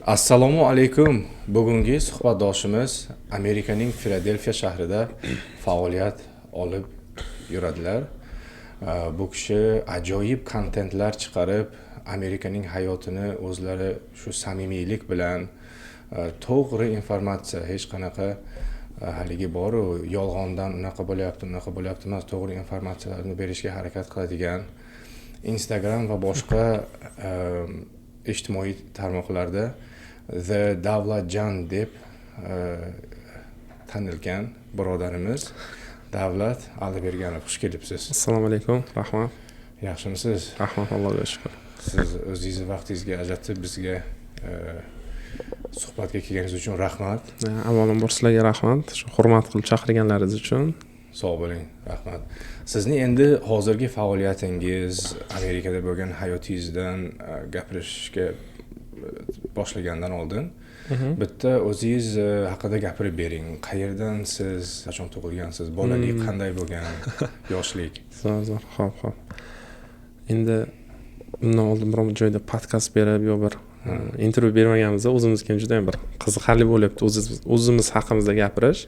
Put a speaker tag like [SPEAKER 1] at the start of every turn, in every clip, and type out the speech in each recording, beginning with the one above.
[SPEAKER 1] Assalomu alaykum. Bugungi suhbatdoshimiz Amerikaning Filadelfiya shahrida faoliyat olib yuradilar. Bu kishi ajoyib kontentlar chiqarib, Amerikaning hayotini o'zlari shu samimiylik bilan to'g'ri informatsiya, hech qanaqa haligi boru yolg'ondan unaqa bo'lyapti emas, to'g'ri informatsiyalarni berishga harakat qiladigan Instagram va boshqa ijtimoiy tarmoqlarda The Davlatjon deb tanilgan birodarimiz Davlat Aliberganov. Xush kelibsiz.
[SPEAKER 2] Assalomu alaykum, rahmat.
[SPEAKER 1] Yaxshimisiz?
[SPEAKER 2] Rahmat, Allohga shukr.
[SPEAKER 1] Siz o'zingizni vaqtingizga ajratib bizga suhbatga kelganingiz uchun rahmat.
[SPEAKER 2] Avvalambor sizlarga rahmat, shu hurmat qilib chaqirganlaringiz uchun.
[SPEAKER 1] Sog' bo'ling, rahmat. Sizni endi hozirgi faoliyatingiz, Amerikada bo'lgan hayotingizdan gapirishga boshlagandan oldin bitta o'zingiz haqida gapirib bering. Qayerdan siz, qachon tug'ilgansiz, bolalik qanday bo'lgan, yoshlik?
[SPEAKER 2] Zo'r. Xo'p. Endi bundan oldin biror joyda podkast berib, yo bir intervyu bermaganmiz, o'zimizga juda ham bir qiziqarli bo'lyapti o'zimiz haqimizda gapirish.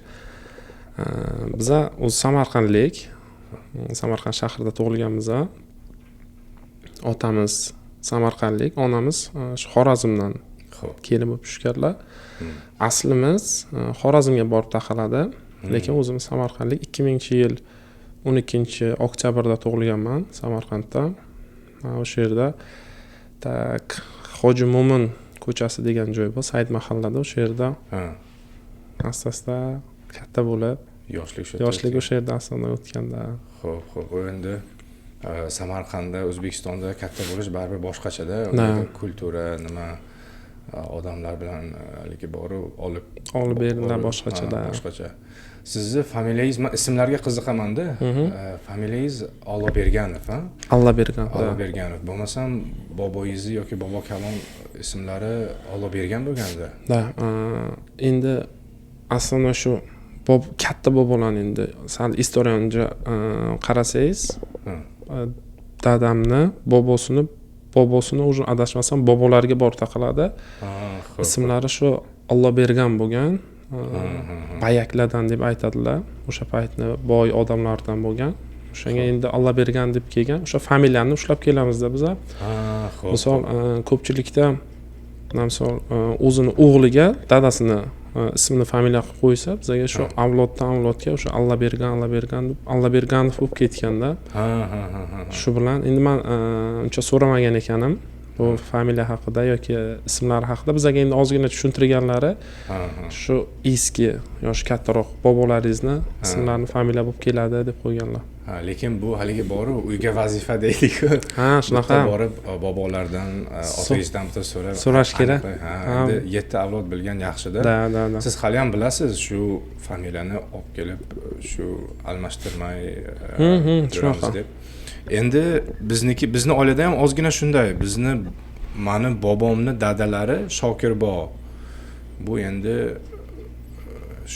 [SPEAKER 2] Biza o'z Samarqandlik, Samarqand shahrida tug'ilganmiz. Otamiz Samarqandlik, onamiz shu Xorazmdan kelib tushganlar. Aslimiz Xorazmga borib taqaladi, lekin o'zimiz Samarqandlik. 2000-yil 12-oktyabrda tug'ilganman Samarqandda. O'sha yerda Hoji Mo'min ko'chasi degan joy bor, Said mahallada. O'sha yerda asta-asta katta bo'lib, yoshlik o'sha yerda aslida o'tganda.
[SPEAKER 1] Xo'p, endi Samarqandda, O'zbekistonda katta bo'lish baribir boshqachada. Kultura, nima odamlar bilan haligi boru olib berilgan boshqacha. Sizni familiyangiz, men ismlarga qiziqaman-da. Familiyangiz Alloberganov, ha? Alloberganov. Bo'lmasam boboyingizni yoki bobo kalon ismlari Allobergan bo'lganda.
[SPEAKER 2] Endi aslida shu katta bobolarni endi sal istoriyani qarasangiz, dadamni bobosini уже adashmasam bobolarga borib taqaladi. Ismlari shu Allobergan bo'lgan. Bayaklardan deb aytadilar. O'sha paytni boy odamlardan bo'lgan. O'shanga endi Allobergan deb kelgan. O'sha familiyani ushlab kelamizda biz. Misol ko'pchilikda misol o'zini o'g'liga dadasini ismini familiya qilib qo'ysa, bizga shu avloddan avlodga o'sha Alloberganov bo'lib ketganda. Shu bilan endi men uncha so'ramagan ekanim bu familiya haqida yoki ismlari haqida. Bizga endi ozgina tushuntirganlari shu eski yoshi kattaroq bobolaringizni ismlarini familiya bo'lib keladi deb qo'yganlar.
[SPEAKER 1] Lekin bu haligi boru uyga vazifa deylik-ku.
[SPEAKER 2] Shunaqa.
[SPEAKER 1] Borib bobolardan, otangizdan bitta
[SPEAKER 2] so'rash kerak.
[SPEAKER 1] Endi 7 avlod bilgan yaxshi-da. Siz hali ham bilasiz shu familiyani olib kelib shu almashtirmay turamiz deb. Endi bizni oilada ham ozgina shunday. Mani bobomni dadalari Shokirbo. Bu endi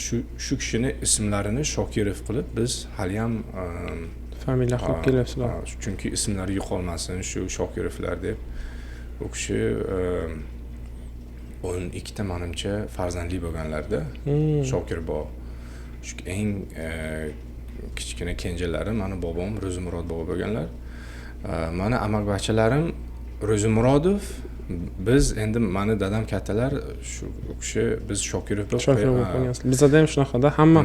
[SPEAKER 1] shu kishini ismlarini Shokirov qilib biz hali ham
[SPEAKER 2] familiya qilib kelyapsizlar.
[SPEAKER 1] Chunki ismlari yo'qolmasin shu Shokirovlar deb. U kishi 12 ta menimcha farzandli bo'lganlarda. Shokirbo. Shu eng kichkina kenjalari mani bobom Ro'zimurod bobo bo'lganlar. Mani amakbachalarim Ro'zimurodov. Biz endi mani dadam kattalar shu kishi biz Shokirov deb
[SPEAKER 2] qo'yganmiz. Bizda ham shunaqada hamma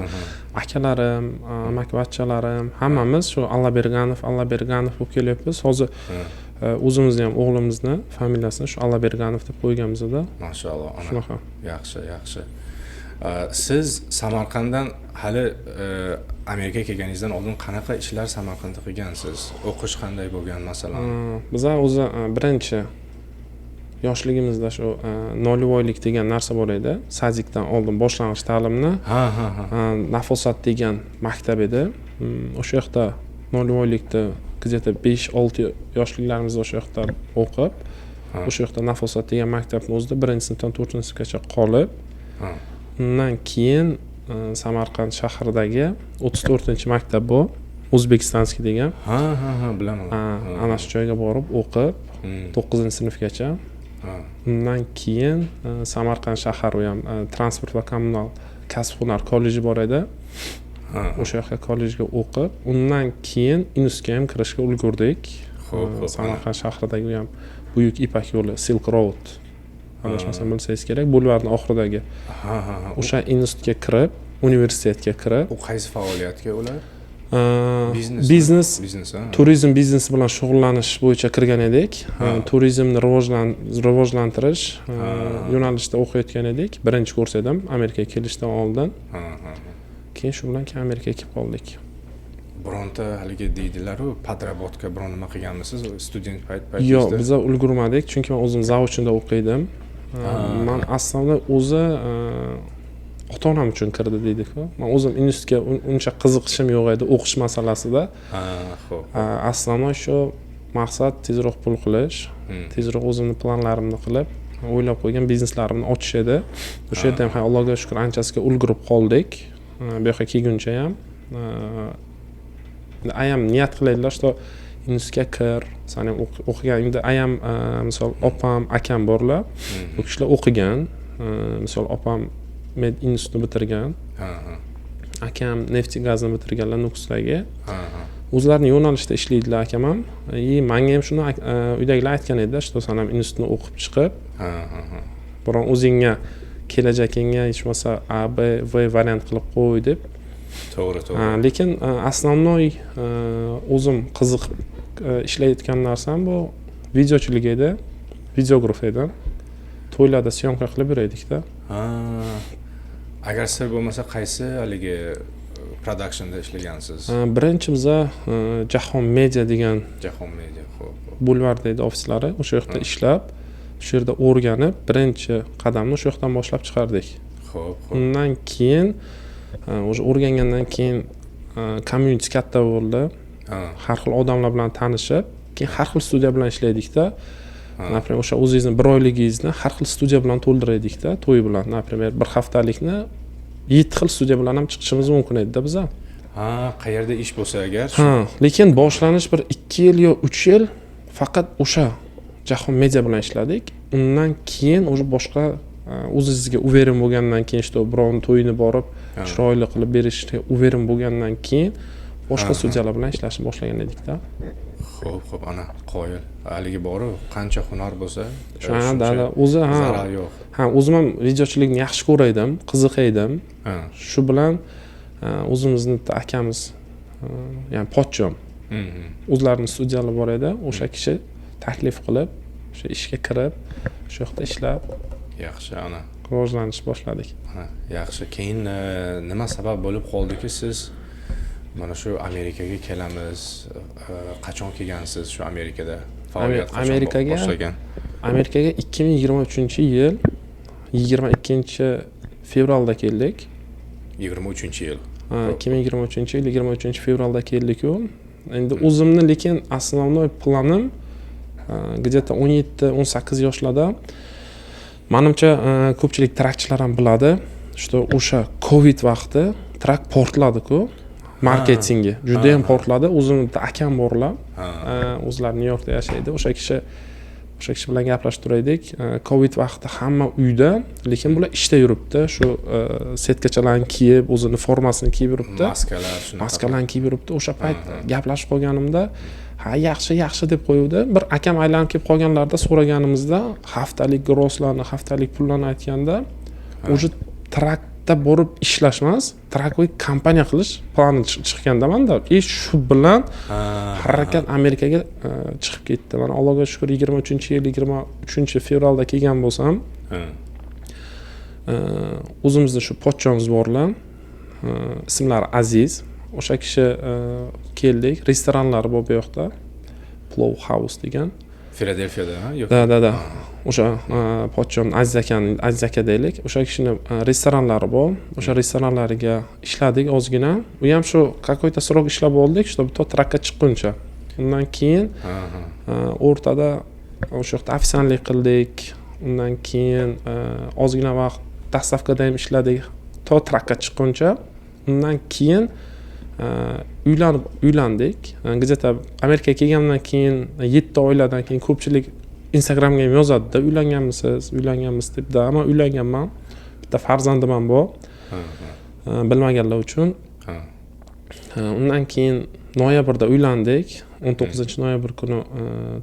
[SPEAKER 2] akalarim, amakbachalarim hammamiz shu Alloberganov bo'lib kelyapmiz. Hozir o'zimizni ham o'g'limizni familiyasini shu Alloberganov deb qo'yganmiz-da.
[SPEAKER 1] Mashalloh.
[SPEAKER 2] Shunaqa.
[SPEAKER 1] Yaxshi. Siz Samarqanddan hali Amerikaga kelganingizdan oldin qanaqa ishlar Samarqandda qilgansiz? O'qish qanday bo'lgan masalan?
[SPEAKER 2] Biz o'zi birinchi yoshligimizda shu nolivoylik degan narsa bor edi. Sajikdan oldin boshlang'ich ta'limni Nafosat degan maktab edi. O'sha yoqda nolivoylikda где-то 5-6 yoshliklarimizda o'sha yoqda o'qib, o'sha yoqda Nafosat degan maktabning o'zida 1-sinfdan 4-sinfgacha qolib, undan keyin Samarqand shahridagi 34-maktab bu O'zbekistonskiy degan.
[SPEAKER 1] Bilaman.
[SPEAKER 2] Ana shu joyga borib o'qib 9-sinfgacha undan keyin Samarqand shahar u ham transport va kommunal kasb hunar kolleji bor edi. O'sha yoqqa kollejga o'qib, undan keyin institutga ham kirishga ulgurdik. Samarqand shahridagi u ham buyuk Ipak yo'li, Silk Road. Adashmasam bilsangiz kerak, bulvarning oxiridagi. O'sha institutga kirib, universitetga kirib,
[SPEAKER 1] U qaysi faoliyatga ular?
[SPEAKER 2] biznes,
[SPEAKER 1] Biznes.
[SPEAKER 2] turizm biznesi bilan shug'ullanish bo'yicha kirgan edik. Turizmni rivojlantirish yo'nalishida o'qiyotgan edik. Birinchi kurs edim Amerikaga kelishdan oldin. Keyin shu bilan Amerikaga kelib qoldik.
[SPEAKER 1] Bironta haligi deydilar-ku, podrabotga biron nima qilganmisiz student
[SPEAKER 2] Yo'q,
[SPEAKER 1] paytingizda?
[SPEAKER 2] biz ulgurmadik, chunki men o'zim zavodchida o'qiydim. Men aslida o'zi ota-onam uchun kirdi deydi-ku. Men o'zim institutga uncha qiziqishim yo'q edi o'qish masalasida.
[SPEAKER 1] Xo'p.
[SPEAKER 2] Aslida shu maqsad tezroq pul qilish, tezroq o'zimni planlarimni qilib, o'ylab qo'ygan bizneslarimni ochish edi. O'sha yerda ham Allohga shukr anchasiga ulgurib qoldik. Bu yoqqa kelguncha ham ayam niyat qilaydilar, что institutga kir, sen ham o'qiganingda ayam misol opam, akam borlar. Bu kishilar o'qigan. Misol opam med institutni bitirgan. Akam neft gazni bitirganlar Nukusdagi. O'zlarining yo'nalishida ishlaydilar akam ham. Menga ham shuni uydagilar aytgan edi, что sen ham institutni o'qib chiqib, biron o'zingga kelajakingga hech bo'lmasa A, B, V variant qilib qo'y deb.
[SPEAKER 1] To'g'ri.
[SPEAKER 2] Lekin основной o'zim qiziqib ishlayotgan narsam bu videochilik edi, videograf edim. To'ylarda syomka qilib yuraydik-da.
[SPEAKER 1] Agar sir bo'lmasa qaysi haligi productionda ishlagansiz?
[SPEAKER 2] Birinchi biza Jahon Media degan
[SPEAKER 1] Jahon Media, xo'p.
[SPEAKER 2] bulvarda edi ofislari. O'sha yoqda ishlab, o'sha yerda o'rganib, birinchi qadamni o'sha yoqdan boshlab chiqardik.
[SPEAKER 1] Xo'p.
[SPEAKER 2] Undan keyin o'sha o'rgangandan keyin community katta bo'ldi. Har xil odamlar bilan tanishib, keyin har xil studiya bilan ishlaydik-da. Например, o'sha o'zingizni bir oyligingizni har xil studiya bilan to'ldiraydik-da, to'y bilan. Например, bir haftalikni 7 xil studiya bilan ham chiqishimiz mumkin edi-da biza.
[SPEAKER 1] Qayerda ish bo'lsa agar.
[SPEAKER 2] Lekin boshlanish bir 2 yil yo 3 yil faqat o'sha Jahon Media bilan ishladik. Undan keyin o'sha boshqa o'zingizga uverin bo'lgandan keyin, что biron to'yini borib chiroyli qilib berishga uverin bo'lgandan keyin boshqa studiyalar bilan ishlashni boshlagan edik-da.
[SPEAKER 1] Xo'p, ana qoyil. Haligi boru qancha hunar bo'lsa,
[SPEAKER 2] Shunday o'zi
[SPEAKER 1] zarar yo'q.
[SPEAKER 2] O'zim ham videochilikni yaxshi ko'raydim, qiziqaydim. Shu bilan o'zimizni akamiz, ya'ni pochchom, o'zlarining studiyalari bor edi. O'sha kishi taklif qilib, o'sha ishga kirib, shu yoqda ishlab,
[SPEAKER 1] yaxshi ana
[SPEAKER 2] rivojlanishni boshladik.
[SPEAKER 1] Yaxshi. Keyin nima sabab bo'lib qoldiki siz mana shu Amerikaga kelamiz, qachon kelgansiz shu Amerikada? Faoliyat qachon boshlagan?
[SPEAKER 2] Amerikaga 2023-yil 22-fevralda keldik.
[SPEAKER 1] 23-yil.
[SPEAKER 2] 2023-yil 23-fevralda keldik-ku. Endi o'zimni lekin основной planim где-то 17-18 yoshlarda menimcha ko'pchilik trakchilar ham biladi, что o'sha Covid vaqti trak portladi-ku. Marketingi juda ham portladi. O'zimning akam borlar. O'zlari Nyu-Yorkda yashaydi. O'sha kishi bilan gaplashib turaydik. Covid vaqti hamma uyda, lekin bular ishda yuribdi. Shu setkachalarni kiyib, o'zini formasini kiyib yuribdi. Maskalarni kiyib yuribdi. O'sha payt gaplashib qolganimda, yaxshi deb qo'yuvdi. Bir akam aylanib kelib qolganlarda so'raganimizda, haftalik grosslarni, haftalik pullarni aytganda, o'sha trakda borib ishlash emas, trakoy kompaniya qilish plani chiqqanda menda. Shu bilan harakat Amerikaga chiqib ketdi. Mana Allohga shukr 23-yil 23-fevralda kelgan bo'lsam, o'zimizda shu pochchamiz borlar. Ismlari Aziz. O'sha kishi keldik, restoranlari bor bu yoqda. Plow House degan.
[SPEAKER 1] Filadelfiyada, yo'q?
[SPEAKER 2] Da. O'sha pochcham Aziz aka deylik. O'sha kishini restoranlari bor. O'sha restoranlariga ishladik ozgina. U ham shu какой-то срок ishlab oldik, чтобы to trakka chiqquncha. Undan keyin o'rtada o'sha yoqda ofitsiantlik qildik. Undan keyin ozgina vaqt dastavkada ham ishladik, to trakka chiqquncha. Undan keyin uylandik. Где-то Amerikaga kelgandan keyin 7 oylardan keyin ko'pchilik Instagramga ham yozadi-da, uylanganmisiz debda. Ammo uylanganman. Bitta farzandim ham bor. Bilmaganlar uchun. Undan keyin noyabrda uylandik. 19-noyabr kuni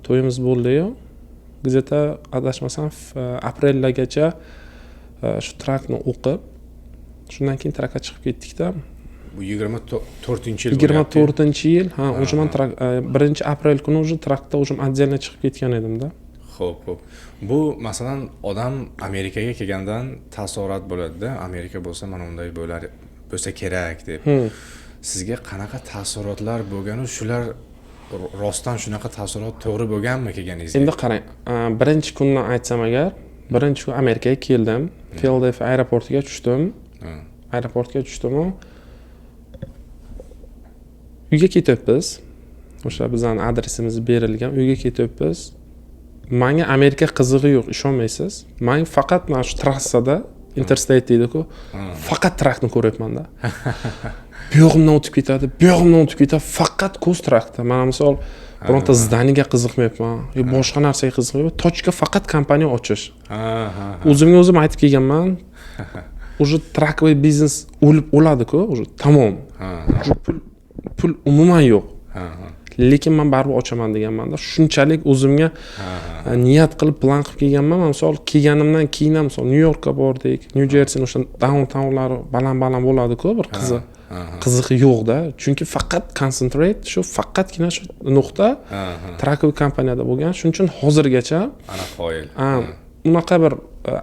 [SPEAKER 2] to'yimiz bo'ldi-yu. Gazeta adashmasam aprelgacha shu trakni o'qib, shundan keyin trakka chiqib ketdik-da.
[SPEAKER 1] Bu 24-yil.
[SPEAKER 2] 24-yil. O'sha men 1-aprel kuni o'sha trakda o'sha отдельно chiqib ketgan edim-da.
[SPEAKER 1] Xo'p. Bu masalan odam Amerikaga kelgandan taassurot bo'ladi-da. Amerika bo'lsa mana unday bo'lsa kerak deb. Sizga qanaqa taassurotlar bo'lgan, shular rostdan shunaqa taassurot to'g'ri bo'lganmi kelganingizda?
[SPEAKER 2] Endi qarang, birinchi kundan aytsam agar, birinchi kun Amerikaga keldim, Philadelphia aeroportiga tushdim. Aeroportga tushdim-u, uyga ketyapmiz. O'sha bizning adresimiz berilgan, uyga ketyapmiz. Menga Amerika qizig'i yo'q, ishonmaysiz. Men faqat mana shu trassada Interstate deydi-ku, faqat trakni ko'ryapman-da. Bu yog'imdan o'tib ketadi, faqat ko'z trakda. Mana misol bironta zdaniyaga qiziqmayapman, boshqa narsaga qiziqmayapman. Tochka faqat kompaniya ochish. O'zimga o'zim aytib kelganman. Уже trakovый biznes o'ladi-ku, уже tamom. Pul umuman yo'q. Lekin men baribir ochaman deganman-da. Shunchalik o'zimga niyat qilib, plan qilib kelganman. Misol kelganimdan keyin ham misol New Yorkka bordik. New Jersey o'sha downtownlari baland bo'ladi-ku, bir qiziqi yo'q-da. Chunki faqat concentrate shu faqatgina shu nuqta trakovый kompaniyada bo'lgan. Shuning uchun hozirgacha
[SPEAKER 1] ana qoyil.
[SPEAKER 2] Unaqa bir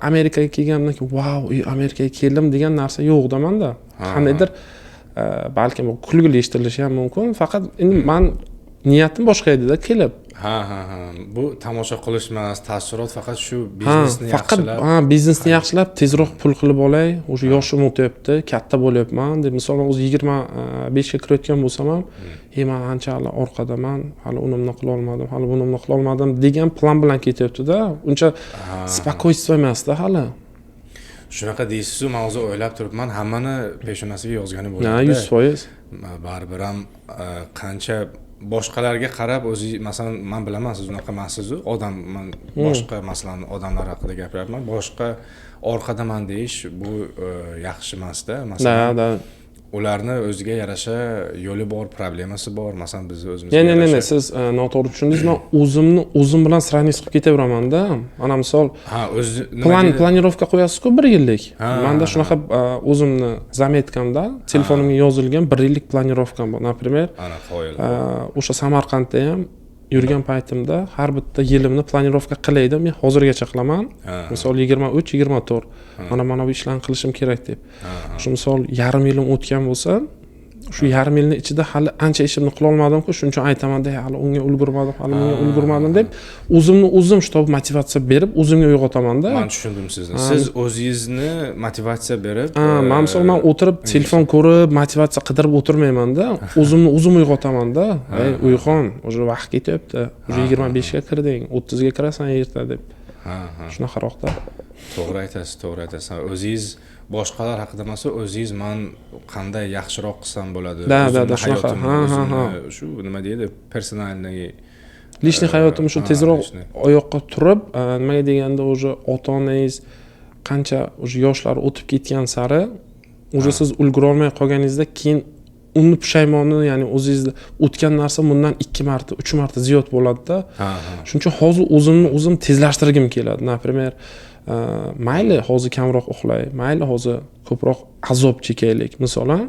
[SPEAKER 2] Amerikaga kelganimdan keyin wow, Amerikaga keldim degan narsa yo'q-da menda. Qandaydir balkim kulgili eshitilishi ham mumkin. Faqat endi men niyatim boshqa edi-da kelib.
[SPEAKER 1] Bu tomosha qilish emas, taassurot faqat shu biznesni yaxshilab.
[SPEAKER 2] Faqat biznesni yaxshilab, tezroq pul qilib olay. O'sha yoshim o'tyapti, katta bo'lyapman deb misol o'zi 25 ga kirayotgan bo'lsam ham, men ancha hali orqadaman, hali unimni qila olmadim, hali bunimni qila olmadim degan plan bilan ketyapti-da. Uncha spokойство emas-da hali.
[SPEAKER 1] Shunaqa deysiz-ku, men o'zi o'ylab turibman, hammani peshonasiga yozgani bo'ladi.
[SPEAKER 2] 100%.
[SPEAKER 1] Baribir ham qancha boshqalarga qarab o'zi, masalan, men bilaman siz unaqa emassiz-ku, odam, men boshqa masalan odamlar haqida gapiryapman, boshqa orqadaman deyish bu yaxshi emas-da. Masalan, ularni o'ziga yarasha yo'li bor, problemasi bor. Masalan, biz o'zimizga
[SPEAKER 2] yarasha. Siz noto'g'ri tushundingiz. Men o'zim bilan sravniy qilib ketaveraman-da. Mana misol planirovka qo'yasiz-ku 1 yillik. Menda shunaqa o'zimni zametkamda telefonimga yozilgan 1 yillik planirovkam bor. Например,
[SPEAKER 1] ana qoyil.
[SPEAKER 2] O'sha Samarqandda ham yurgan paytimda har bitta yilimni planirovka qilaydim. Men hozirgacha qilaman. Misol 23-24. Mana bu ishlarni qilishim kerak deb. Shu misol yarim yilim o'tgan bo'lsa, shu yarim yilning ichida hali ancha ishimni qila olmadim-ku, shuning uchun aytaman-da, hali unga ulgurmadim deb o'zim shu motivatsiya berib, o'zimga uyg'otaman-da.
[SPEAKER 1] Men tushundim sizni. Siz o'zingizni motivatsiya berib,
[SPEAKER 2] men misol men o'tirib telefon ko'rib, motivatsiya qidirib o'tirmayman-da. O'zim uyg'otaman-da. Uyg'on, o'sha vaqt ketyapti. O'sha 25 ga kirding, 30 ga kirasan erta deb. Shunaqaroqda.
[SPEAKER 1] To'g'ri aytasiz. O'zingiz boshqalar haqida emas, o'zingiz men qanday yaxshiroq qilsam bo'ladi. Shunaqa. Shu nima deydi? Personalniy
[SPEAKER 2] lishniy hayotim shu tezroq oyoqqa turib, nimaga deganda o'sha ota-onangiz qancha o'sha yoshlar o'tib ketgan sari, o'sha siz ulgura olmay qolganingizda keyin uni pushaymoni, ya'ni o'zingizda o'tgan narsa bundan 2 marta, 3 marta ziyod bo'ladi-da. Shuning uchun hozir o'zim tezlashtirgim keladi. Например, mayli hozir kamroq uxlay, mayli hozir ko'proq azob chekaylik, misolan,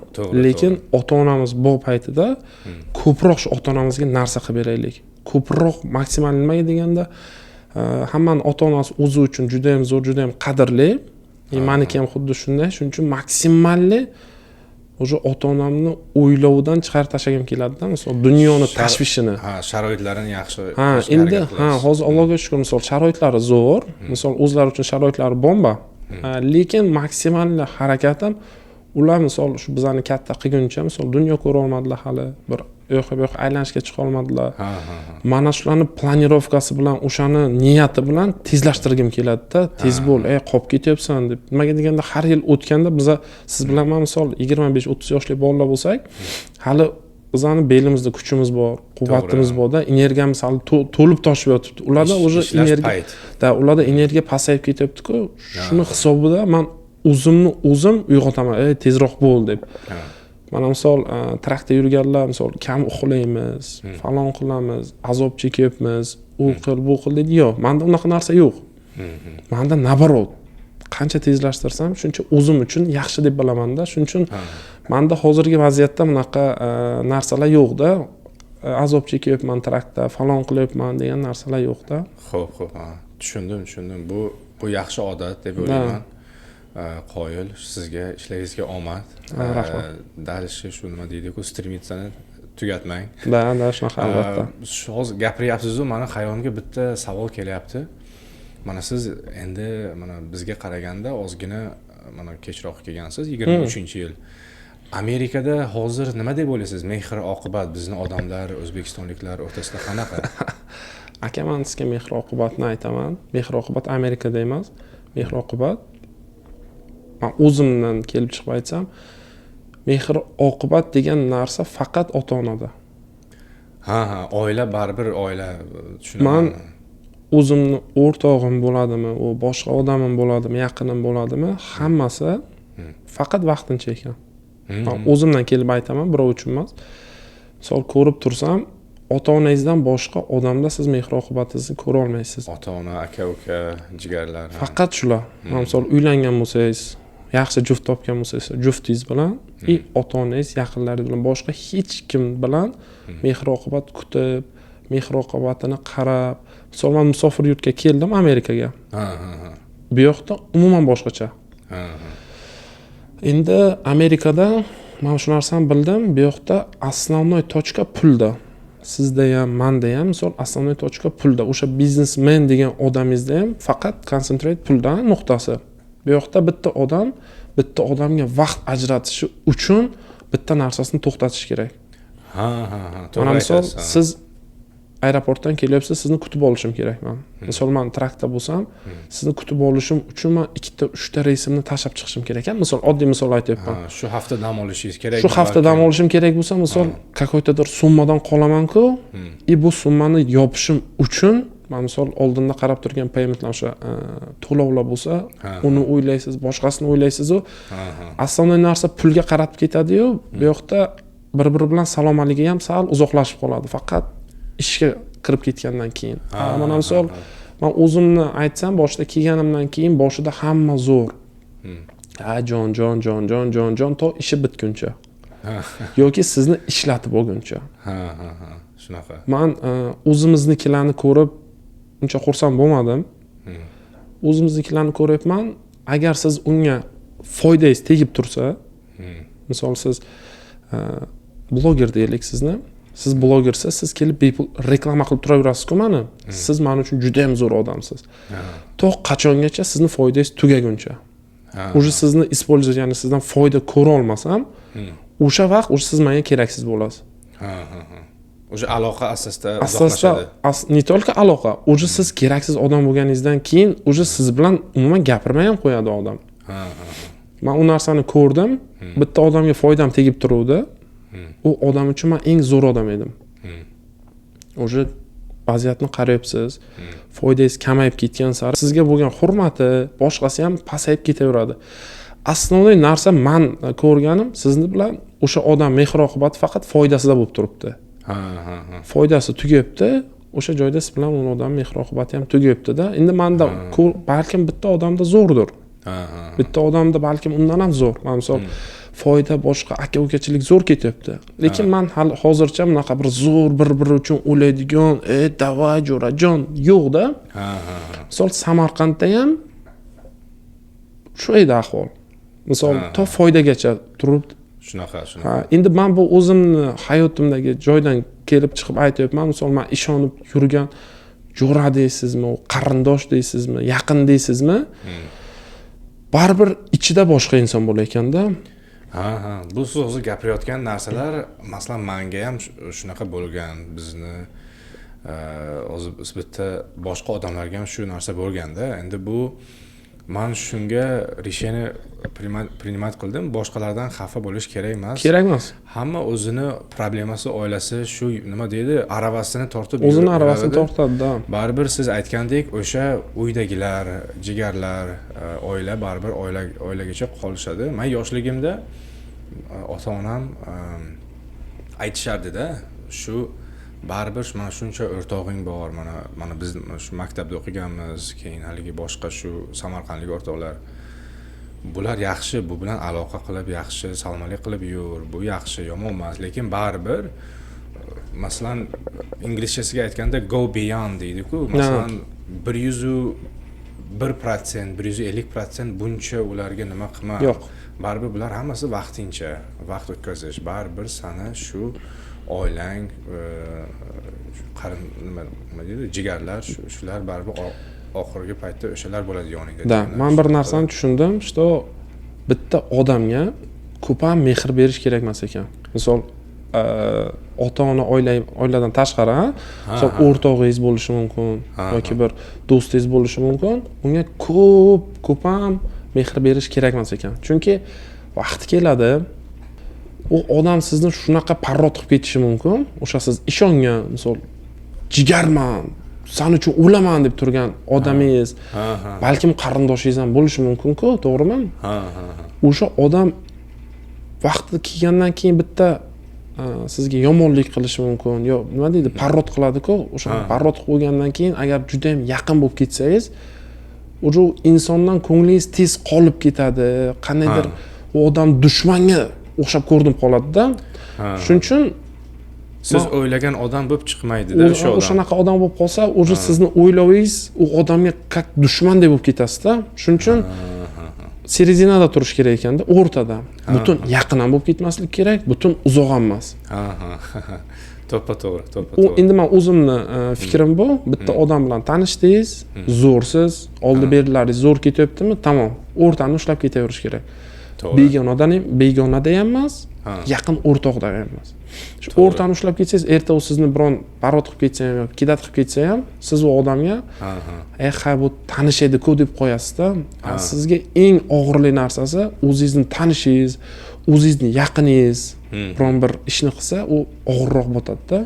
[SPEAKER 2] lekin ota-onamiz bor paytida ko'proq shu ota-onamizga narsa qilib beraylik. Ko'proq maksimal nimaga deganda, hammaning ota-onasi o'zi uchun juda ham zo'r, juda ham qadrli. Meniki ham xuddi shunday. Shuning uchun maksimalli o'sha ota-onamni o'ylovidan chiqarib tashlagim keladi-da, misol dunyoni tashvishini.
[SPEAKER 1] Sharoitlarini yaxshi.
[SPEAKER 2] Endi hozir Allohga shukr, misol sharoitlari zo'r, misol o'zlari uchun sharoitlari bomba. Lekin maksimal harakatim ular misol shu bizani katta qilguncha, misol dunyo ko'ra olmadilar hali, bir bu yoqqa aylanishga chiqa olmadilar. Mana shularni planirovkasi bilan, o'shani niyati bilan tezlashtirgim keladi-da. Tez bo'l, qolib ketyapsan deb. Nimaga deganda har yil o'tganda siz bilan men misol 25-30 yoshli bolalar bo'lsak, hali bizani belimizda kuchimiz bor, quvvatimiz borda, energiyamiz hali to'lib toshib yotibdi. Ularda o'sha energiya, ularda energiya pasayib ketyapti-ku. Shuni hisobida men o'zim uyg'otaman, tezroq bo'l deb. Mana misol trakda yurganlar misol kam uxlaymiz, falon qilamiz, azob chekyapmiz, u qil, bu qil deydi. Yo'q, menda unaqa narsa yo'q. Menda nabarot. Qancha tezlashtirsam, shuncha o'zim uchun yaxshi deb bilaman-da. Shuning uchun menda hozirgi vaziyatda bunaqa narsalar yo'q-da. Azob chekyapman trakda, falon qilyapman degan narsalar yo'q-da.
[SPEAKER 1] Xo'p, tushundim. Bu yaxshi odat deb o'ylayman. Qoyil, sizga ishlaringizga omad.
[SPEAKER 2] Rahmat.
[SPEAKER 1] Dalishi shu nima deydi-ku, strimitsani tugatmang.
[SPEAKER 2] Da, shunaqa albatta.
[SPEAKER 1] Hozir gapiryapsiz-ku, meni xayolimga bitta savol kelyapti. Mana siz endi mana bizga qaraganda ozgina mana kechroq kelgansiz, 23-yil. Amerikada hozir nima deb o'ylaysiz? Mehr oqibat bizni odamlar, o'zbekistonliklar o'rtasida qanaqa?
[SPEAKER 2] Aka, men sizga mehr oqibatni aytaman. Mehr oqibat Amerikada emas. Mehr oqibat men o'zimdan kelib chiqib aytsam, mehr oqibat degan narsa faqat ota-onada.
[SPEAKER 1] Ha, oila baribir oila, tushunaman.
[SPEAKER 2] Men o'zimni o'rtog'im bo'ladimi, u boshqa odamim bo'ladimi, yaqinim bo'ladimi, hammasi faqat vaqtincha ekan. Men o'zimdan kelib aytaman, birov uchun emas. Misol ko'rib tursam, ota-onangizdan boshqa odamda siz mehr oqibatingizni ko'ra olmaysiz.
[SPEAKER 1] Ota-ona, aka-uka, jigarlar.
[SPEAKER 2] Faqat shular. Misol uylangan bo'lsangiz, yaxshi juft topgan bo'lsangiz, juftingiz bilan ota-onangiz, yaqinlaringiz bilan boshqa hech kim bilan mehr oqibat kutib, mehr oqibatini qarab. Misol men musofir yurtga keldim Amerikaga. Bu yoqda umuman boshqacha. Endi Amerikada men shu narsani bildim, bu yoqda основной точка pulda. Sizda ham, menda ham misol основной точка pulda. O'sha biznesmen degan odamingizda ham faqat concentrate pulda nuqtasi. Bu yoqda bitta odamga vaqt ajratishi uchun bitta narsasini to'xtatish kerak. Mana misol siz aeroportdan kelyapsiz, sizni kutib olishim kerak men. Misol men trakda bo'lsam, sizni kutib olishim uchun men 2-3 ta reysimni tashlab chiqishim kerak. Misol oddiy misol aytyapman.
[SPEAKER 1] Shu hafta dam olishingiz kerak.
[SPEAKER 2] Shu hafta dam olishim kerak bo'lsa, misol какой-то summadan qolaman-ku, bu summani yopishim uchun men misol oldinda qarab turgan paymentlar o'sha to'lovlar bo'lsa, uni o'ylaysiz, boshqasini o'ylaysiz-ku. Asosiy narsa pulga qarab ketadi-yu, bu yoqda bir-biri bilan salomaligi ham sal uzoqlashib qoladi. Faqat ishga kirib ketgandan keyin. Mana misol men o'zimni aytsam, boshida kelganimdan keyin boshida hamma zo'r. Jon to ishi bitguncha. Yoki sizni ishlatib olguncha.
[SPEAKER 1] Shunaqa.
[SPEAKER 2] Men o'zimiznikilarni ko'rib uncha xursand bo'lmadim. O'zimiznikilarni ko'ryapman. Agar siz unga foydangiz tegib tursa, misol siz bloger deylik sizni. Siz blogersiz, siz kelib bepul reklama qilib turaverasiz-ku meni. Siz men uchun juda ham zo'r odamsiz. To qachongacha sizni foydangiz tugaguncha. O'sha sizni использовать, ya'ni sizdan foyda ko'ra olmasam, o'sha vaqt siz menga keraksiz bo'lasiz.
[SPEAKER 1] O'sha aloqa asosida uzoqlashadi.
[SPEAKER 2] Не только aloqa, o'sha siz keraksiz odam bo'lganingizdan keyin o'sha siz bilan umuman gapirmay ham qo'yadi odam. Men u narsani ko'rdim. Bitta odamga foydam tegib turuvdi. U odam uchun men eng zo'r odam edim. O'sha vaziyatni qarayapsiz. Foydangiz kamayib ketgan sari sizga bo'lgan hurmati, boshqasi ham pasayib ketaveradi. Asosiy narsa men ko'rganim, sizni bilan o'sha odam mehr oqibati faqat foydasida bo'lib turibdi. Foydasi tugayapti. O'sha joyda siz bilan u odam mehr oqibati ham tugayapti-da. Endi menda balkim bitta odamda zo'rdir. Bitta odamda balkim undan ham zo'r. Misol foyda boshqa aka-ukachilik zo'r ketyapti. Lekin men hali hozircha bunaqa bir zo'r bir-biri uchun o'laydigan, davay jo'rajon yo'q-da. Misol Samarqandda ham shu edi ahvol. Misol to foydagacha turibdi.
[SPEAKER 1] Shunaqa.
[SPEAKER 2] Endi men bu o'zimni hayotimdagi joydan kelib chiqib aytayapman. Misol men ishonib yurgan jo'ra deysizmi, qarindosh deysizmi, yaqin deysizmi? Baribir ichida boshqa inson bo'layotganda.
[SPEAKER 1] Bu siz hozir gapirayotgan narsalar, masalan, menga ham shunaqa bo'lgan. Bizni o'zi bitta boshqa odamlarga ham shu narsa bo'lganda, endi bu men shunga решение primat qildim, boshqalardan xafa bo'lish kerak emas.
[SPEAKER 2] Kerak emas.
[SPEAKER 1] Hamma o'zini problemasi, oilasi shu nima deydi, aravasini tortib
[SPEAKER 2] O'zini aravasini tortadi-da.
[SPEAKER 1] Baribir siz aytgandek, o'sha uydagilar, jigarlar, oila baribir oilagacha qolishadi. Men yoshligimda ota-onam aytishardi-da, shu baribir mana shuncha o'rtog'ing bor, mana biz shu maktabda o'qiganmiz, keyin haligi boshqa shu samarqandlik o'rtoqlar. Bular yaxshi, bu bilan aloqa qilib yaxshi, salomalik qilib yur, bu yaxshi, yomon emas, lekin baribir masalan inglizchasiga aytganda go beyond deydi-ku, masalan 101%, 150% buncha ularga nima qilma.
[SPEAKER 2] Yo'q.
[SPEAKER 1] Baribir bular hammasi vaqtincha, vaqt o'tkazish. Baribir sana shu oilang, nima deydi, jigarlar, shular baribir oxirgi paytda o'shalar bo'ladi yoningda.
[SPEAKER 2] Da, men bir narsani tushundim, что bitta odamga ko'p ham mehr berish kerak emas ekan. Misol, ota-ona oiladan tashqari, misol o'rtog'ingiz bo'lishi mumkin yoki bir do'stingiz bo'lishi mumkin, unga ko'p ham mehr berish kerak emas ekan. Chunki vaqti keladi, u odam sizni shunaqa parrot qilib ketishi mumkin. O'sha siz ishongan, misol jigarman, sen uchun o'laman deb turgan odamingiz, balkim qarindoshingiz ham bo'lishi mumkin-ku, to'g'rimi? O'sha odam vaqti kelgandan keyin bitta sizga yomonlik qilishi mumkin, yo nima deydi, parrot qiladi-ku. O'sha parrot qilib qo'ygandan keyin agar juda ham yaqin bo'lib ketsangiz, o'sha insondan ko'nglingiz tez qolib ketadi, qandaydir u odam dushmanga o'xshab ko'rinib qoladi-da. Shuning uchun
[SPEAKER 1] siz o'ylagan odam bo'lib chiqmaydi-da o'sha odam.
[SPEAKER 2] O'shanaqa odam bo'lib qolsa, o'sha sizni o'ylovingiz u odamga как dushmanday bo'lib ketasiz-da. Shuning uchun seredinada turish kerak ekanda, o'rtada. Butun yaqin ham bo'lib ketmaslik kerak, butun uzoq ham emas.
[SPEAKER 1] To'ppa-to'g'ri.
[SPEAKER 2] Endi men o'zimni fikrim bu, bitta odam bilan tanishdingiz, zo'rsiz, oldi berlaringiz zo'r ketyaptimi? Tamom, o'rtani ushlab ketaverish kerak. Begonada ham emas, yaqin o'rtoqda ham emas. Shu o'rtani ushlab ketsangiz, erta u sizni biron parrot qilib ketsa ham yoki kidat qilib ketsa ham, siz u odamga bu tanish edi-ku deb qo'yasiz-da. Sizga eng og'irli narsasi o'zingizni tanishingiz, o'zingizni yaqiningiz biron bir ishni qilsa, u og'irroq botadi-da.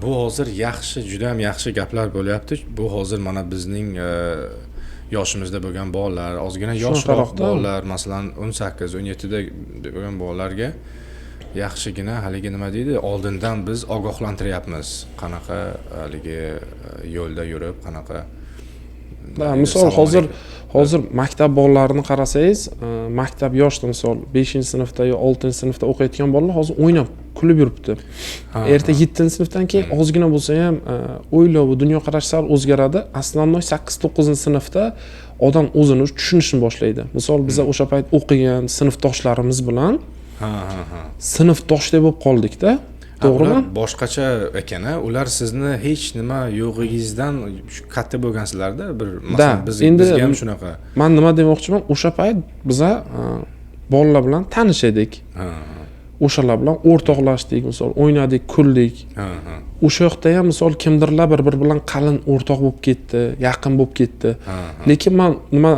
[SPEAKER 1] Bu hozir yaxshi, juda ham yaxshi gaplar bo'lyapti. Bu hozir mana bizning yoshimizda bo'lgan bolalar, ozgina yoshroq bolalar, masalan 18-17 da bo'lgan bolalarga yaxshigina haligi nima deydi, oldindan biz ogohlantiryapmiz. Qanaqa haligi yo'lda yurib, qanaqa.
[SPEAKER 2] Misol hozir maktab bolalarini qarasangiz, maktab yoshda misol 5-sinfda yo 6-sinfda o'qiyotgan bolalar hozir o'ynab, kulib yuribdi. Erta 7-sinfdan keyin ozgina bo'lsa ham o'ylovi, dunyoqarashi sal o'zgaradi. Aslan 8-9-sinfda odam o'zini tushunishni boshlaydi. Misol biz o'sha payt o'qigan sinfdoshlarimiz bilan sinfdoshday bo'lib qoldik-da. To'g'rimi?
[SPEAKER 1] Boshqacha ekan, ular sizni hech nima yo'g'ingizdan katta bo'lgansizlarda, bir masalan bizga ham shunaqa.
[SPEAKER 2] Men nima demoqchiman, o'sha payt biz bolalar bilan tanish edik. O'shalar bilan o'rtoqlashdik, misol o'ynadik, kuldik. O'sha yoqda ham misol kimdirlar bir bilan qalin o'rtoq bo'lib ketdi, yaqin bo'lib ketdi. Lekin men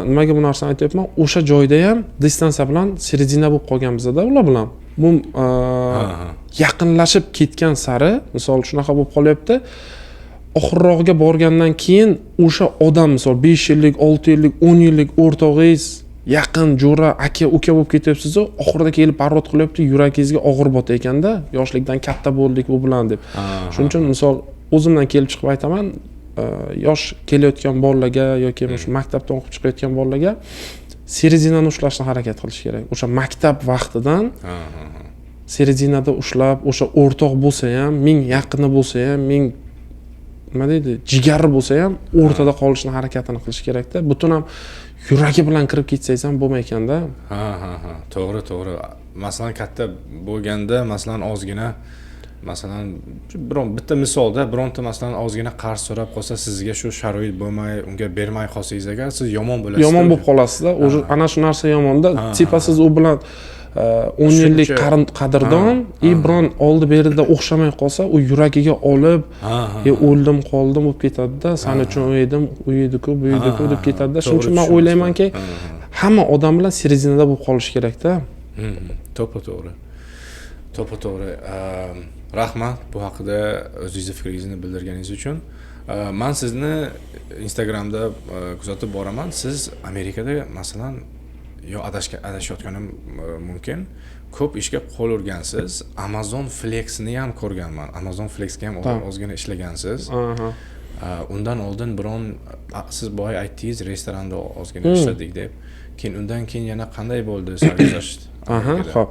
[SPEAKER 2] nimaga bu narsani aytyapman? O'sha joyda ham distansiya bilan seredina bo'lib qolganmiz-da ular bilan. Bu yaqinlashib ketgan sari, misol shunaqa bo'lib qolyapti. Oxirroqga borgandan keyin o'sha odam misol 5 yillik, 6 yillik, 10 yillik o'rtog'ingiz, yaqin jo'ra, aka, uka bo'lib ketyapsiz, oxirida kelib parrot qilyapti, yuragingizga og'ir botdi ekanda, yoshlikdan katta bo'ldik bu bilan deb. Shuning uchun misol o'zimdan kelib chiqib aytaman, yosh kelayotgan bolalarga yoki shu maktabdan o'qib chiqayotgan bolalarga seredinani ushlashni harakat qilish kerak. O'sha maktab vaqtidan seredinada ushlab, o'sha o'rtoq bo'lsa ham, ming yaqini bo'lsa ham, ming nima deydi, jigari bo'lsa ham o'rtada qolishni harakatini qilish kerak-da. Butun ham yuragi bilan kirib ketsangiz ham bo'lmaykanda.
[SPEAKER 1] To'g'ri. Masalan katta bo'lganda, masalan ozgina, masalan bitta misolda bironta masalan ozgina qarz so'rab qolsa, sizga shu sharoit bo'lmay, unga bermay qolsangiz agar, siz yomon bo'lasiz.
[SPEAKER 2] Yomon bo'lib qolasiz-da. O'zi ana shu narsa yomonda. Tipa siz u bilan 10 yillik qadrdon, biron oldi berida o'xshamay qolsa, u yuragiga olib, o'ldim, qoldim bo'lib ketadi-da. Sen uchun o'ydim, uyedi-ku, buyedi-ku deb ketadi-da. Shuning uchun men o'ylaymanki, hamma odam bilan serezinada bo'lib qolish kerakda.
[SPEAKER 1] To'g'ri. Rahmat bu haqida o'zingizni fikringizni bildirganingiz uchun. Men sizni Instagramda kuzatib boraman. Siz Amerikada masalan yo adashayotganim mumkin. Ko'p ishga qo'l urgansiz. Amazon Flex'ni ham ko'rganman. Amazon Flex'ga ham ozgina ishlagansiz. Undan oldin biron siz boya aytdingiz restoranda ozgina ishladik deb. Keyin undan keyin yana qanday bo'ldi sarguzasht?
[SPEAKER 2] Xo'p.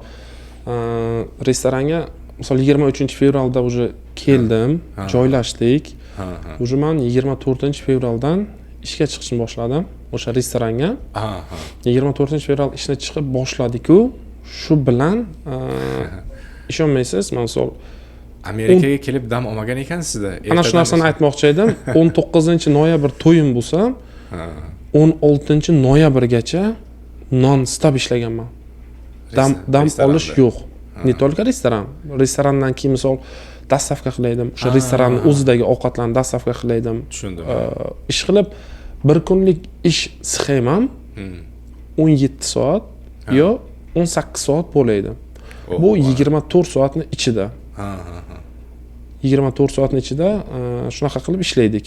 [SPEAKER 2] Restoranga misol 23-fevralda уже keldim, joylashdik. Уже men 24-fevraldan ishga chiqishni boshladim o'sha restoranga. 24-fevral ishga chiqib boshladik-ku, shu bilan ishonmaysiz, men misol
[SPEAKER 1] Amerikaga kelib dam olmagan ekansizda.
[SPEAKER 2] Ana shu narsani aytmoqchi edim. 19-noyabr to'yim bo'lsa, 16-noyabrgacha non stop ishlaganman. Dam olish yo'q. Ne только restoran. Restorandan keyin misol dastavka qilaydim. O'sha restoranning o'zidagi ovqatlarni dastavka qilaydim.
[SPEAKER 1] Tushundim.
[SPEAKER 2] Ish qilib bir kunlik ish sxemam 17 soat yo 18 soat bo'laydi. Bu 24 soatni ichida. 24 soatning ichida shunaqa qilib ishlaydik.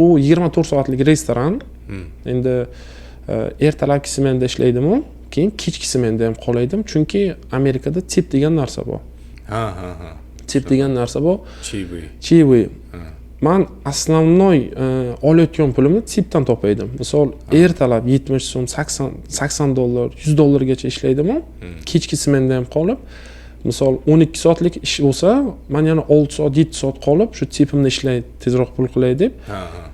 [SPEAKER 2] U 24 soatlik restoran. Endi ertalabki smenda ishlaydim-u, keyin kechki smenda ham qolaydim, chunki Amerikada tip degan narsa bor. Tip degan narsa bor. Chiwi. Men основной olayotgan pulimni tipdan topaydim. Misol, ertalab 70 so'm, 80 dollar, 100 dollargacha ishlaydim-u, kechki smenda ham qolib, misol 12 soatlik ish bo'lsa, men yana 6 soat, 7 soat qolib, shu tipimni ishlay, tezroq pul qilay deb.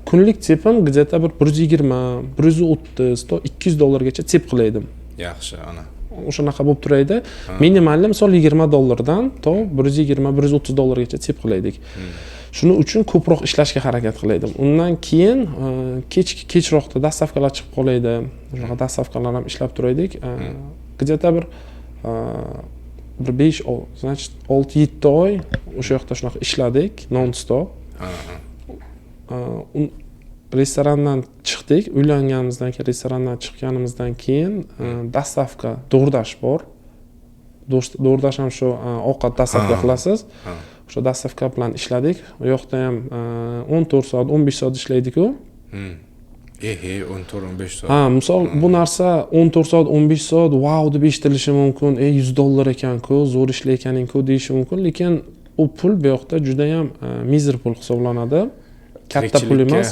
[SPEAKER 2] Kunlik tipim где-то bir 120, 130, 200 dollargacha tip qilaydim.
[SPEAKER 1] Yaxshi, ana.
[SPEAKER 2] O'shanaqa bo'lib turaydi. Minimalni misol 20 dollardan to 120, 130 dollargacha tip qilaydik. Shuning uchun ko'proq ishlashga harakat qilaydim. Undan keyin kechroqda dastavkalar chiqib qolaydi. O'sha dastavkalar ham ishlab turaydik. Где-то bir 5, значит 6-7 oy o'sha yoqda shunaqa ishladik non stop. Restorandan chiqdik, uylanganimizdan keyin restorandan chiqqanimizdan keyin dastavka DoorDash bor. DoorDash ham shu ovqat dastavka qilasiz. O'sha dastavka bilan ishladik. U yoqda ham 14 soat, 15 soat ishlaydik-ku.
[SPEAKER 1] 14-15 soat.
[SPEAKER 2] Misol bu narsa 14 soat, 15 soat wow deb eshitilishi mumkin. 100 dollar ekan-ku, zo'r ishlaykaning-ku deyish mumkin, lekin u pul bu yoqda juda ham mizr pul hisoblanadi. Katta pul emas.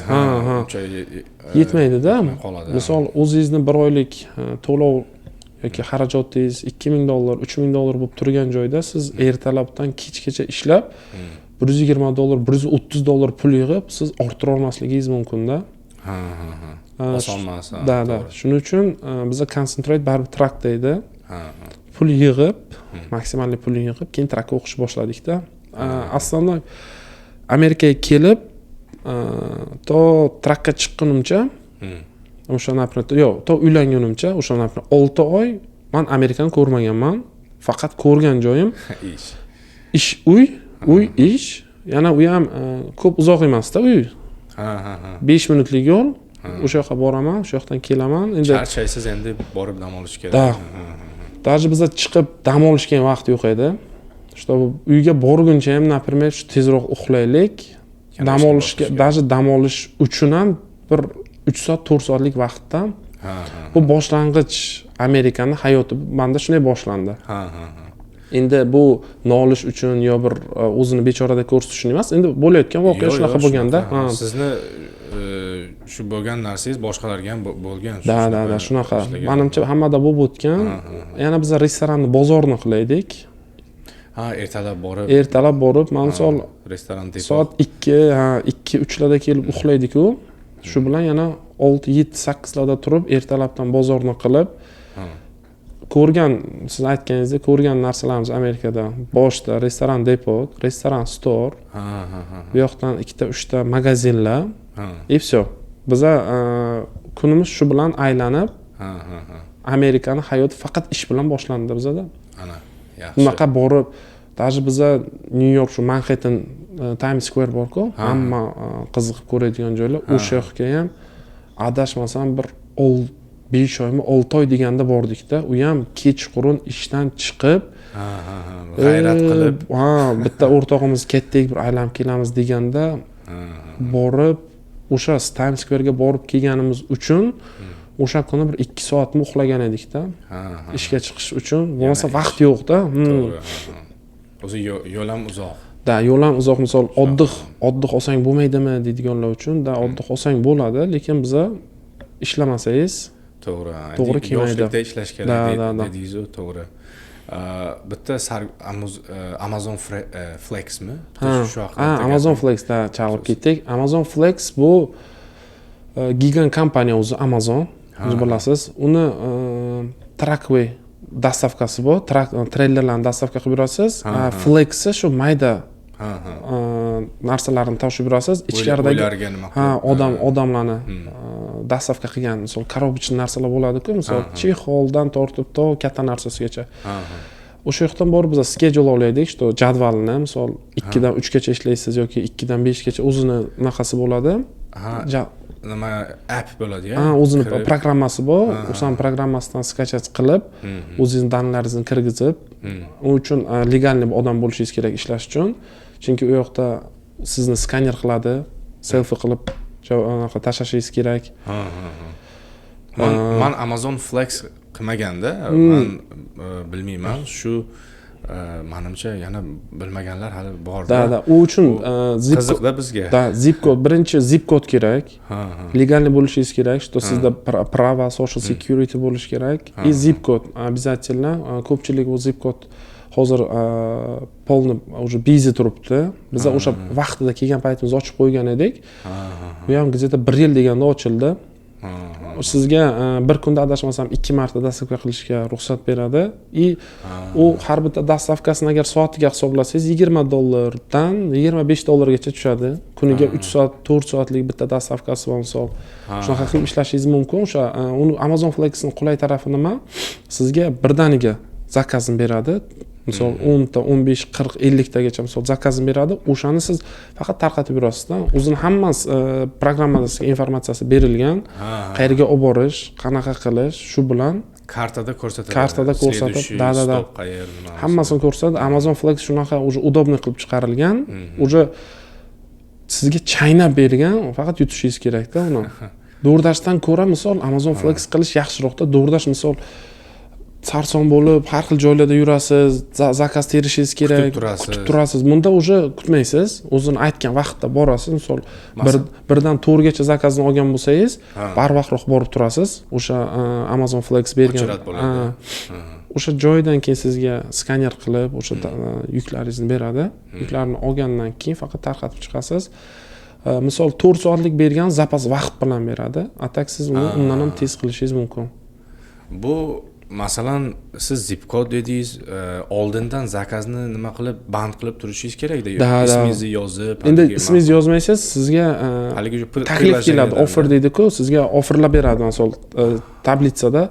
[SPEAKER 2] Yetmaydi-da. Misol o'zingizni bir oylik to'lov yoki xarajotingiz 2000 dollar, 3000 dollar bo'lib turgan joyda siz ertalabdan kechgacha ishlab 120 dollar, 130 dollar pul yig'ib, siz orttira olmasligingiz mumkin-da.
[SPEAKER 1] Oson emas.
[SPEAKER 2] Da. Shuning uchun bizga concentrate baribir track deydi. Pul yig'ib, maksimal pul yig'ib, keyin trackka o'qish boshladik-da. Aslida Amerikaga kelib to trackka chiqqanimcha, o'sha to uylanganimcha, o'sha 6 oy men Amerikani ko'rmaganman. Faqat ko'rgan joyim ish, uy, ish. Yana u ham ko'p uzoq emas-da uy. 5 minutlik yo'l. O'sha yoqqa boraman, o'sha yoqdan kelaman.
[SPEAKER 1] Endi charchaysiz, endi borib dam olish kerak.
[SPEAKER 2] Даже biza chiqib dam olishga vaqt yo'q edi. Чтобы uyga borguncha ham, например, shu tezroq uxlaylik. Dam olishga, даже dam olish uchun ham bir 3 soat, 4 soatlik vaqtda. Bu boshlang'ich Amerikaning hayoti menda shunday boshlandi. Endi bu nolish uchun yo bir o'zini bechorada ko'rsatish uchun emas, endi bo'layotgan voqea shunaqa bo'lganda.
[SPEAKER 1] Sizni shu bo'lgan narsangiz boshqalarga ham bo'lgan.
[SPEAKER 2] Da, shunaqa. Menimcha hammada bo'lib o'tgan. Yana biz restoranni, bozorni qilaydik. Ertalab borib, men misol
[SPEAKER 1] restoran
[SPEAKER 2] soat 2-3 larda kelib uxlaydik-ku. Shu bilan yana 6-7-8 larda turib, ertalabdan bozorni qilib, ko'rgan, siz aytganingizdek, ko'rgan narsalarimiz Amerikada boshda restoran depot, restoran store, bu yoqdan 2-3 ta magazinlar, и всё. Biza kunimiz shu bilan aylanib, Amerikaning hayoti faqat ish bilan boshlandi bizada.
[SPEAKER 1] Ana, yaxshi.
[SPEAKER 2] Bunaqa borib, даже biza New York shu Manhattan Times Square bor-ku, hamma qiziqib ko'radigan joylar, o'sha yoqqa ham adashmasam bir 5 oymi 6 oy deganda bordikda, u ham kechqurun ishdan chiqib
[SPEAKER 1] g'ayrat qilib
[SPEAKER 2] bitta o'rtog'imiz ketdik, bir aylanib kelamiz deganda borib o'sha Times Square'ga borib kelganimiz uchun o'sha kuni bir 2 soatmi uxlagan edikda. Ishga chiqish uchun, bo'lmasa vaqt yo'qda.
[SPEAKER 1] O'zi yo'l ham uzoq.
[SPEAKER 2] Yo'l ham uzoq, misol oddiq olsang bo'lmaydimi deydiganlar uchun, oddiq olsang bo'ladi, lekin biza ishlamasangiz to'g'ri kelmaydi.
[SPEAKER 1] Yoshlikda ishlash kerak dedingiz-ku, to'g'ri. Bitta Amazon Flexmi? Shu haqida.
[SPEAKER 2] Amazon Flexda chalg'ib ketdik. Amazon Flex bu gigant kompaniya o'zi Amazon. Siz bilasiz, uni Trackway dastavkasi bor, treylerlarni dastavka qilib yurasiz. Flexi shu mayda narsalarni tashib yurasiz, ichkaridagi odamlarni dastavka qilgan, misol korobочный narsalar bo'ladi-ku, misol chexoldan tortib to katta narsasigacha. O'sha yoqdan borib biz schedule olaydik, что jadvalni, misol 2 dan 3 gacha ishlaysiz yoki 2 dan 5 gacha o'zini naqasi bo'ladi.
[SPEAKER 1] Nima app bo'ladi-ya?
[SPEAKER 2] O'zini programmasi bor. O'shan programmasidan skachat qilib, o'zingiz danlaringizni kirgizib, u uchun legalniy odam bo'lishingiz kerak ishlash uchun. Chunki u yoqda sizni skaner qiladi, selfie qilib tashlashingiz kerak.
[SPEAKER 1] Man Amazon Flex qilmaganda, men bilmayman, shu menimcha yana bilmaganlar hali bor.
[SPEAKER 2] U uchun
[SPEAKER 1] qiziqda bizga.
[SPEAKER 2] Zip kod, birinchi zip kod kerak. Legalniy bo'lishingiz kerak, что sizda prava, social security bo'lish kerak. И zip kod обязательно. Ko'pchilik bu zip kod hozir polni уже busy turibdi. Biz o'sha vaqtida kelgan paytimizda ochib qo'ygan edik. Bu ham где-то 1 yil deganda ochildi. Sizga bir kunda adashmasam 2 marta dastavka qilishga ruxsat beradi. U har bitta dastavkasini agar soatiga hisoblasangiz $20 dan $25 tushadi. Kuniga 3 soat, 4 soatlik bitta dastavkasi bor misol. Shunaqa qilib ishlashingiz mumkin. O'sha Amazon Flex'ning qulay tarafi nima? Sizga birdaniga zakazini beradi. Misol 10 ta, 15, 40, 50 tagacha misol zakazini beradi. O'shani siz faqat tarqatib yurasizda. O'zini hammasi programmada informatsiyasi berilgan. Qayerga olib borish, qanaqa qilish, shu bilan
[SPEAKER 1] kartada ko'rsatadi.
[SPEAKER 2] Kartada ko'rsatib, hammasini ko'rsatadi. Amazon Flex shunaqa уже удобный qilib chiqarilgan. Уже sizga chaynab bergan, faqat yutishingiz kerak-da uni. DoorDashdan ko'ra misol Amazon Flex qilish yaxshiroqda. DoorDash misol sarson bo'lib, har xil joylarda yurasiz, zakaz terishingiz kerak, kutib turasiz. Bunda уже kutmaysiz, o'zini aytgan vaqtda borasiz. Misol 1 dan 4 gacha zakazni olgan bo'lsangiz, barvaqtroq borib turasiz. O'sha Amazon Flex bergan. O'sha joydan keyin sizga skaner qilib, o'sha yuklaringizni beradi. Yuklarni olgandan keyin faqat tarqatib chiqasiz. Misol 4 soatlik bergan zapas vaqt bilan beradi. Atak siz uni undan ham tez qilishingiz mumkin.
[SPEAKER 1] Bu masalan, siz zip kod dedingiz, oldindan zakazni nima qilib band qilib turishingiz kerak-da. Ismingizni yozib,
[SPEAKER 2] endi ismingizni yozmaysiz, sizga taklif keladi, offer deydi-ku, sizga offerlar beradi, misol tablitsada.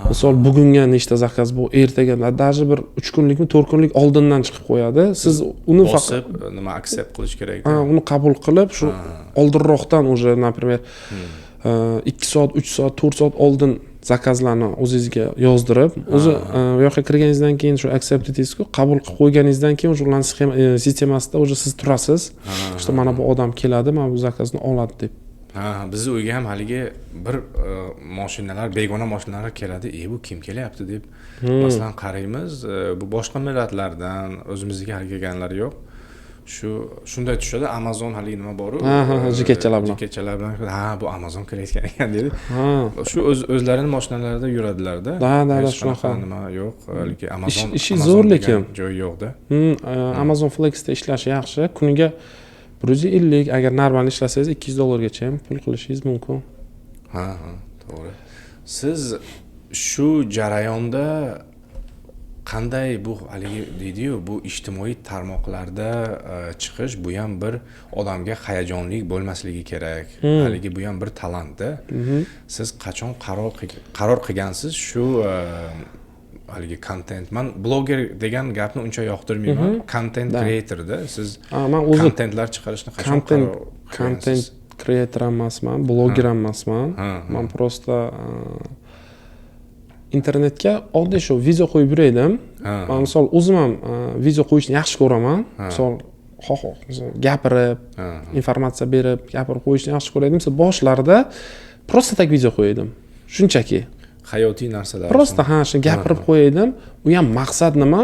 [SPEAKER 2] Misol bugunga nechta zakaz bu, ertaga даже bir 3 kunlikmi, 4 kunlik oldindan chiqib qo'yadi. Siz uni
[SPEAKER 1] faqat nima accept qilish kerak.
[SPEAKER 2] Uni qabul qilib, shu oldinroqdan уже, например, 2 soat, 3 soat, 4 soat oldin zakazlarni o'zingizga yozdirib, o'zi u yoqqa kirganingizdan keyin shu accept etingizku, qabul qilib qo'yganingizdan keyin o'sha ularning sistemasida o'sha siz turasiz. Işte mana bu odam keladi, mana bu zakazni oladi deb.
[SPEAKER 1] Bizni uyga ham haligi bir mashinalar, begona mashinalar keladi. Bu kim kelyapti deb masalan qaraymiz. Bu boshqa millatlardan, o'zimizga hali kelganlari yo'q. Shunday tushadi, Amazon haligi nima bor-ku,
[SPEAKER 2] jikechalar
[SPEAKER 1] bilan bu Amazon kelayotgan ekan dedi. Shu o'zlarining mashinalarida yuradilar-da.
[SPEAKER 2] Shunaqa
[SPEAKER 1] nima yo'q, haligi Amazon
[SPEAKER 2] ishi zo'r lekin
[SPEAKER 1] joy yo'q-da.
[SPEAKER 2] Amazon Flex'da ishlash yaxshi. Kuniga 150, agar normal ishlasangiz $200 gacha ham pul qilishingiz mumkin.
[SPEAKER 1] To'g'ri. Siz shu jarayonda qanday bu haligi deydi-yu, bu ijtimoiy tarmoqlarda chiqish bu ham bir odamga hayajonli bo'lmasligi kerak. Haligi bu ham bir talantda. Siz qachon qaror qilgansiz shu haligi content? Men bloger degan gapni uncha yoqtirmayman. Content creatorda siz contentlar chiqarishni qachon
[SPEAKER 2] content creator emasman, bloger emasman. Men просто internetga oddiy shu video qo'yib yuraydim. Man misol o'zim ham video qo'yishni yaxshi ko'raman. Misol gapirib, informatsiya berib, gapirib qo'yishni yaxshi ko'raydim. Misol boshlarda просто tak video qo'yaydim. Shunchaki
[SPEAKER 1] hayotiy narsalar.
[SPEAKER 2] Просто shu gapirib qo'yaydim. U ham maqsad nima?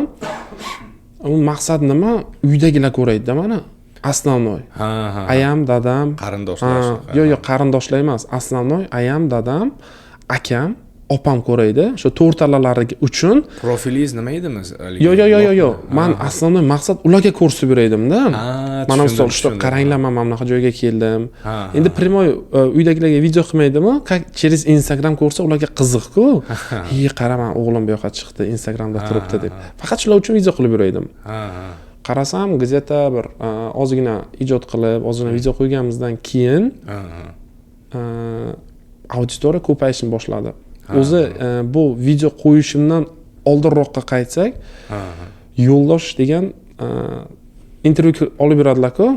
[SPEAKER 2] U maqsad nima? Uydagilar ko'raydi-da mana. Основной. Ayam, dadam,
[SPEAKER 1] qarindoshlar.
[SPEAKER 2] Yo'q, qarindoshlar emas. Основной ayam, dadam, akam, opam ko'raydi. Shu to'rtalalari uchun
[SPEAKER 1] profilingiz nima edimi?
[SPEAKER 2] Yo'q. Men основной maqsad ularga ko'rsatib beraydim-da. Mana misol shu qaranglar, men mana bunaqa joyga keldim. Endi primoy uydagilarga video qilmaydimi? Через Instagram ko'rsa ularga qiziq-ku. Qara, men o'g'lim bu yoqqa chiqdi, Instagramda turibdi deb. Faqat shular uchun video qilib beraydim. Qarasam, gazeta bir ozgina ijod qilib, ozgina video qo'yganimizdan keyin auditoriya ko'payishni boshladi. O'zi bu video qo'yishimdan oldinroqqa qaytsak, Yo'ldosh degan intervyu olib yuradilar-ku.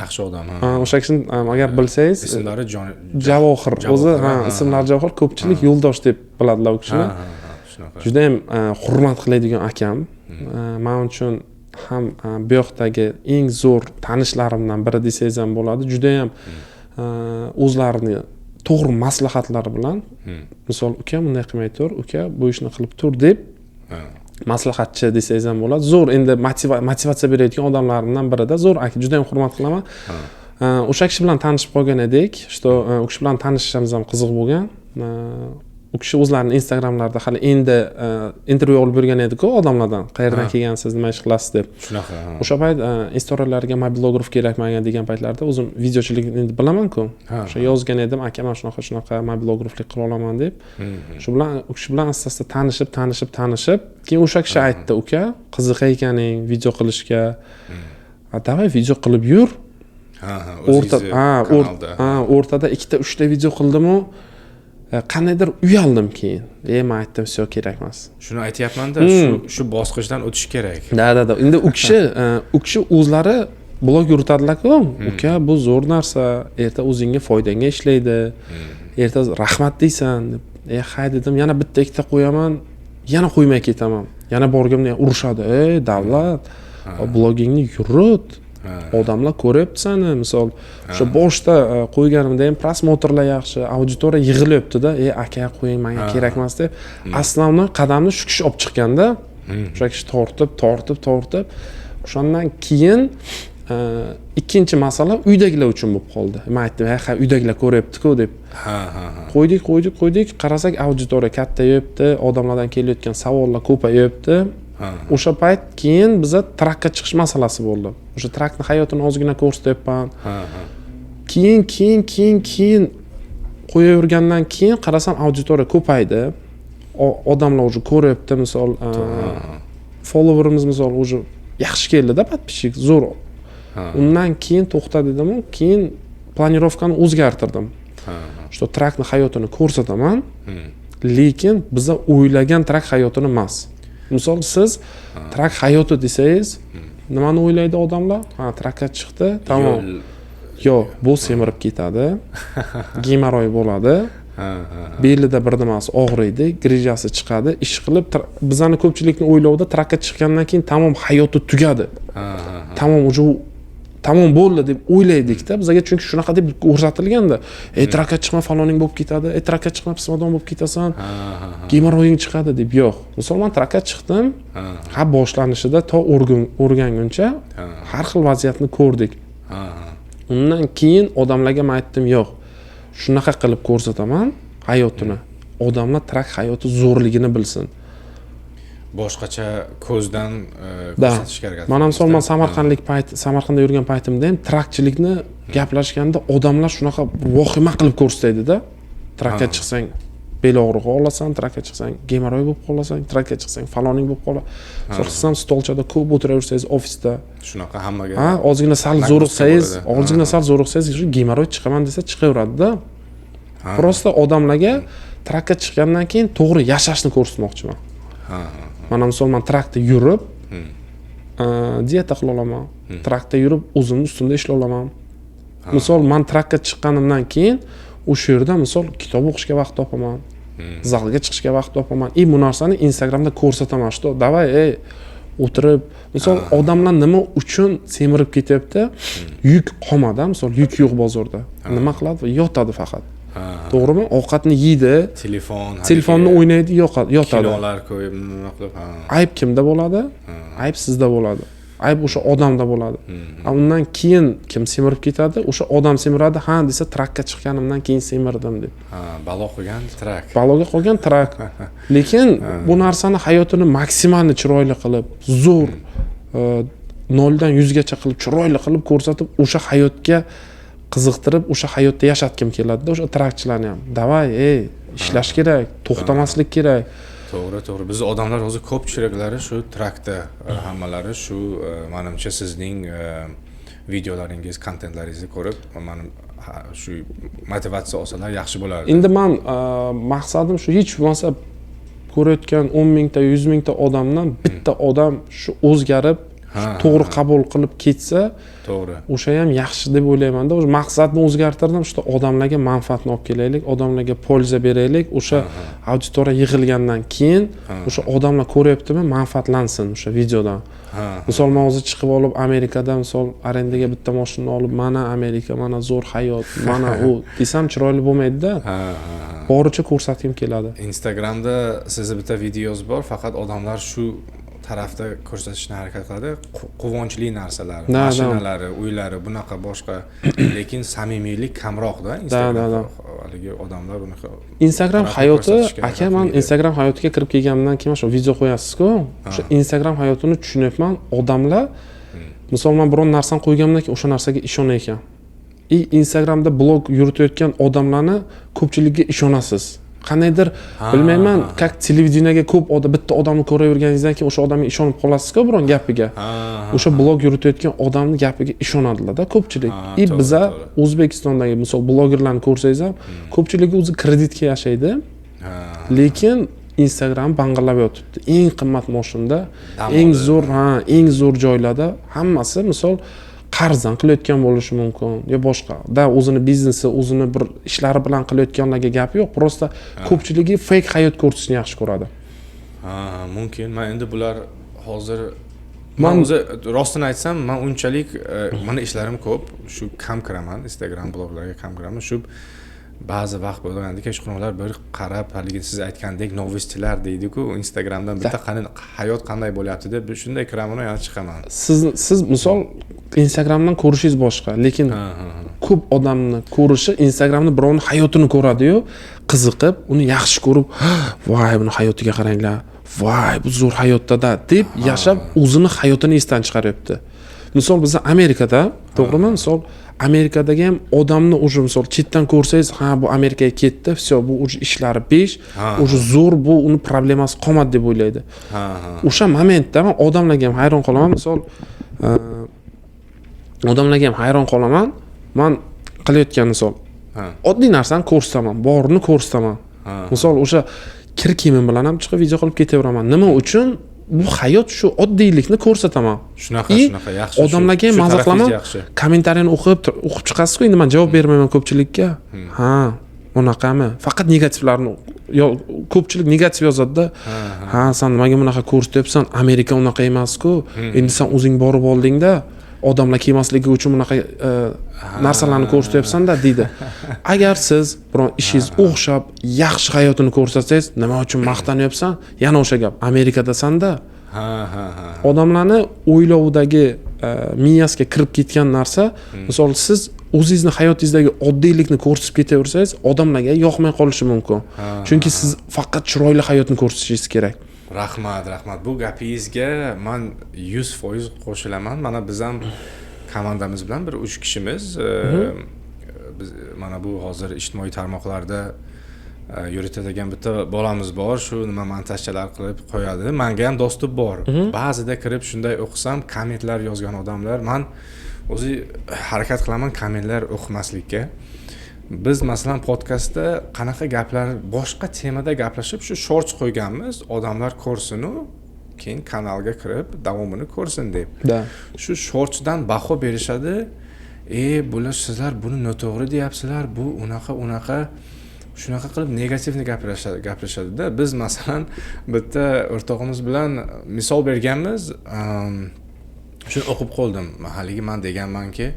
[SPEAKER 1] Yaxshi odam.
[SPEAKER 2] O'sha kishini agar bilsangiz,
[SPEAKER 1] ismlari
[SPEAKER 2] Javohir. O'zi ismlari Javohir, ko'pchilik Yo'ldosh deb biladilar u kishini. Juda ham hurmat qiladigan akam. Men uchun ham bu yoqdagi eng zo'r tanishlarimdan biri desangiz ham bo'ladi. Juda ham o'zlarini to'g'ri maslahatlari bilan, misol uka bunday qilmay tur, uka bu ishni qilib tur deb maslahatchi desangiz ham bo'ladi. Zo'r endi motivatsiya beradigan odamlarimdan birida, zo'r aka, juda ham hurmat qilaman. O'sha kishi bilan tanishib qolgan edik. U kishi bilan tanishishimiz ham qiziq bo'lgan. U kishi o'zlarining Instagramlarida hali endi intervyu olib yurgan edi-ku odamlardan. Qayerdan kelgansiz, nima ish qilasiz deb.
[SPEAKER 1] Shunaqa.
[SPEAKER 2] O'sha payt istoriyalarga mobilograf kerak menga degan paytlarda o'zim videochilikni endi bilaman-ku. O'sha yozgan edim, aka men shunaqa mobilograflik qila olaman deb. Shu bilan u kishi bilan asta-asta tanishib, keyin o'sha kishi aytdi, uka, qiziq ekaning video qilishga. Davay video qilib yur. O'rtada 2-3 ta video qildim-u, qanaydir uyaldim keyin. Men aytdim, "Syo kerak emas."
[SPEAKER 1] Shuni aytayapman-da, shu bosqichdan o'tish kerak.
[SPEAKER 2] Da. Endi u kishi o'zlari blog yuritadilar-ku. Uka, bu zo'r narsa, erta o'zingga foydangga ishlaydi. Erta rahmat deysan deb. Hay dedim, yana bitta ikkita qo'yaman, yana qo'ymay ketaman. Yana borgimda urushadi. Davlat, blogingni yurit. Odamlar ko'ryapti seni. Misol, o'sha boshda qo'yganimda ham prosmotrlar yaxshi, auditoriya yig'ilyapti-da. Aka, qo'ying, menga kerak emas deb. Основной qadamni shu kishi olib chiqqanda, o'sha kishi tortib, o'shandan keyin ikkinchi masala uydagilar uchun bo'lib qoldi. Men aytdim, uydagilar ko'ryapti-ku deb. Qo'ydik, qarasak auditoriya kattayapti, odamlardan kelayotgan savollar ko'payapti. O'sha payt keyin biza trakka chiqish masalasi bo'ldi. O'sha trakni hayotini ozgina ko'rsatyapman. Keyin qo'yavergandan keyin qarasam auditoriya ko'paydi. Odamlar уже ko'ryapti, misol followerimiz misol уже yaxshi keldi-da, подписчик zo'r. Undan keyin to'xta dedim, keyin planirovkani o'zgartirdim. Shu trakni hayotini ko'rsataman, lekin biza o'ylagan trak hayotini emas. Misol siz trak hayoti desangiz, nimani o'ylaydi odamlar? Trakka chiqdi, tamom. Yo'q, bu semirib ketadi. Gemoroy bo'ladi. Belida bir nimasi og'riydi, grijasi chiqadi, ish qilib bizani ko'pchilikni o'ylovda trakka chiqqandan keyin tamom hayoti tugadi. Tamom bo'ldi deb o'ylaydik-da. Bizga chunki shunaqa deb ko'rsatilganda, trakka chiqma faloning bo'lib ketadi, trakka chiqma pismadon bo'lib ketasan, gemoroying chiqadi deb. Yo'q. Misol men trakka chiqdim, boshlanishida to o'rganguncha har xil vaziyatni ko'rdik. Undan keyin odamlarga men aytdim, yo'q. Shunaqa qilib ko'rsataman hayotini. Odamlar trak hayoti zo'rligini bilsin.
[SPEAKER 1] Boshqacha ko'zdan ko'rsatish kerak.
[SPEAKER 2] Men ham men Samarqandda yurgan paytimda ham trakchilikni gaplashganda odamlar shunaqa vahima qilib ko'rsatadi-da. Trakka chiqsang bel og'rig'i olasan, trakka chiqsang gemoroy bo'lib qolasan, trakka chiqsang faloning bo'lib qoladi. So'rasam stolchada ko'p o'tiraversangiz ofisda
[SPEAKER 1] shunaqa hammaga.
[SPEAKER 2] Ozgina sal zo'riqsangiz, gemoroy chiqaman desa chiqaveradi-da. Prosta odamlarga trakka chiqqandan keyin to'g'ri yashashni ko'rsatmoqchiman. Mana misol men trakda yurib, dieta qila olaman. Trakda yurib, o'zimni ustimda ishla olaman. Misol men trakka chiqqanimdan keyin o'sha yerda misol kitob o'qishga vaqt topaman. zalga chiqishga vaqt topaman. Bu narsani Instagramda ko'rsataman, что давай, o'tirib, misol odamlar nima uchun semirib ketyapti? Yuk qolmadi, misol yuk yo'q bozorda. Nima qiladi? Yotadi faqat. To'g'rimi? Ovqatni yeydi, telefonni o'ynaydi, yotadi.
[SPEAKER 1] Kilolar qo'yib nima qilib,
[SPEAKER 2] Ayb kimda bo'ladi? Ayb sizda bo'ladi. Ayb o'sha odamda bo'ladi. Undan keyin kim semirib ketadi? O'sha odam semiradi. Ha desa trakka chiqqanimdan keyin semirdim deb.
[SPEAKER 1] Balo qilgan trak.
[SPEAKER 2] Baloga qolgan trak. Lekin bu narsani hayotini maksimalni chiroyli qilib, zo'r 0 dan 100 gacha qilib, chiroyli qilib ko'rsatib, o'sha hayotga qiziqtirib, o'sha hayotda yashatkim keladi-da, o'sha trakchilarni ham. Davay, ishlash kerak, to'xtamaslik kerak.
[SPEAKER 1] To'g'ri. Biz odamlar hozir ko'pchiliklari shu trakda, hammalari shu menimcha sizning videolaringiz, kontentlaringizni ko'rib, menim shu motivatsiya olsalar yaxshi bo'lardi.
[SPEAKER 2] Endi men maqsadim shu, hech bo'lmasa ko'rayotgan 10 mingta, 100 mingta odamdan bitta odam shu o'zgarib, to'g'ri qabul qilib ketsa,
[SPEAKER 1] to'g'ri.
[SPEAKER 2] O'sha ham yaxshi deb o'ylayman-da. O'sha maqsadni o'zgartirdim, shu odamlarga manfaatni olib kelaylik, odamlarga polza beraylik. O'sha auditoriya yig'ilgandan keyin o'sha odamlar ko'ryaptimi, manfaatlansin o'sha videodan. Misol men hozir chiqib olib Amerikada misol arendaga bitta mashina olib, mana Amerika, mana zo'r hayot, mana u desam chiroyli bo'lmaydi-da. Boricha ko'rsatgim keladi.
[SPEAKER 1] Instagramda sizning bitta videoz bor, faqat odamlar shu tarafda ko'rsatishni harakat qiladi. Quvonchli narsalar, mashinalari, uylari, bunaqa boshqa, lekin samimiylik kamroqda Instagramda. Haligi odamlar bunaqa
[SPEAKER 2] Instagram hayoti, aka, men Instagram hayotiga kirib kelganimdan keyin shu video qo'yasiz-ku, o'sha Instagram hayotini tushunyapman. Odamlar misol men biron narsani qo'yganimdan keyin o'sha narsaga ishonar ekan. Instagramda blog yuritayotgan odamlarni ko'pchiligiga ishonasiz. Qanaydir bilmayman, как televideniyaga ko'p bitta odamni ko'raverganingizdan keyin o'sha odamga ishonib qolasiz-ku biron gapiga. O'sha blog yuritayotgan odamni gapiga ishonadilar-da ko'pchilik. Biza O'zbekistondagi misol blogerlarni ko'rsangiz ham ko'pchiligi o'zi kreditga yashaydi. Lekin Instagram bang'illab yotibdi. Eng qimmat mashinada, eng zo'r joylarda hammasi misol qarzdan qilayotgan bo'lishi mumkin yo boshqa. O'zini biznesi, o'zini bir ishlari bilan qilayotganlarga gap yo'q. Prosta ko'pchiligi fake hayot ko'rsatishni yaxshi ko'radi.
[SPEAKER 1] Mumkin. Men endi bular hozir men o'zi rostini aytsam, men unchalik meni ishlarim ko'p, shu kam kiraman, Instagram bloglarga kam kiraman. Shu ba'zi vaqt bo'lganda kechqurunlar bir qarab, haligi siz aytgandek novostilar deydi-ku, Instagramdan bitta hayot qanday bo'lyapti deb shunday kiraman, yana chiqaman.
[SPEAKER 2] Siz misol Instagramdan ko'rishingiz boshqa, lekin ko'p odamni ko'rishi Instagramda birovning hayotini ko'radi-yu, qiziqib, uni yaxshi ko'rib, voy, buni hayotiga qaranglar. Voy, bu zo'r hayotda-da deb yashab, o'zini hayotini esdan chiqaryapti. Misol biz Amerikada, to'g'rimi? Misol Amerikadagi ham odamni o'sha misol chetdan ko'rsangiz, ha bu Amerikaga ketdi, всё, bu o'sha ishlari 5, o'sha zo'r, bu uni problemasi qolmadi deb o'ylaydi. O'sha momentda men odamlarga ham hayron qolaman, misol odamlarga ham hayron qolaman. Men qilayotgan misol oddiy narsani ko'rsataman, borini ko'rsataman. Misol o'sha kir kiyimim bilan ham chiqib video qilib ketaveraman. Nima uchun? Bu hayot shu oddiylikni ko'rsataman.
[SPEAKER 1] Shunaqa yaxshi.
[SPEAKER 2] Odamlarga ham maza qilaman. Kommentariyani o'qib chiqasiz-ku, endi men javob bermayman ko'pchilikka. Ha, bunaqami? Faqat negativlarni ko'pchilik negativ yozadi-da. Ha, sen nimaga bunaqa ko'rsatyapsan? Amerika unaqa emas-ku. Endi sen o'zing borib olding-da. Odamlar kelmasligi uchun bunaqa narsalarni ko'rsatyapsan-da deydi. Agar siz biron ishingiz o'xshab, yaxshi hayotini ko'rsatsangiz, nima uchun maqtanyapsan? Yana o'sha gap, Amerikadasan-da. Odamlarni o'ylovidagi miyasiga kirib ketgan narsa, misol siz o'zingizni hayotingizdagi oddiylikni ko'rsatib ketaversangiz, odamlarga yoqmay qolishi mumkin. Chunki siz faqat chiroyli hayotni ko'rsatishingiz kerak.
[SPEAKER 1] Rahmat. Bu gapingizga men 100% qo'shilaman. Mana biz ham komandamiz bilan bir 3 kishimiz biz mana bu hozir ijtimoiy tarmoqlarda yuritadigan bitta bolamiz bor, shu nima montajchalar qilib qo'yadi. Menga ham do'sti bor. Ba'zida kirib shunday o'qisam, kommentlar yozgan odamlar, men o'zi harakat qilaman kommentlar o'qimaslikka. Biz masalan podkastda qanaqa gaplar, boshqa temada gaplashib, shu shorts qo'yganmiz, odamlar ko'rsin-u, keyin kanalga kirib davomini ko'rsin deb. Shu shortsdan baho berishadi. Bular sizlar buni noto'g'ri deyapsizlar, bu unaqa. shunaqa qilib negativni gapirishadi-da. Biz masalan bitta o'rtog'imiz bilan misol berganmiz, shuni o'qib qoldim. Haligi men deganmanki,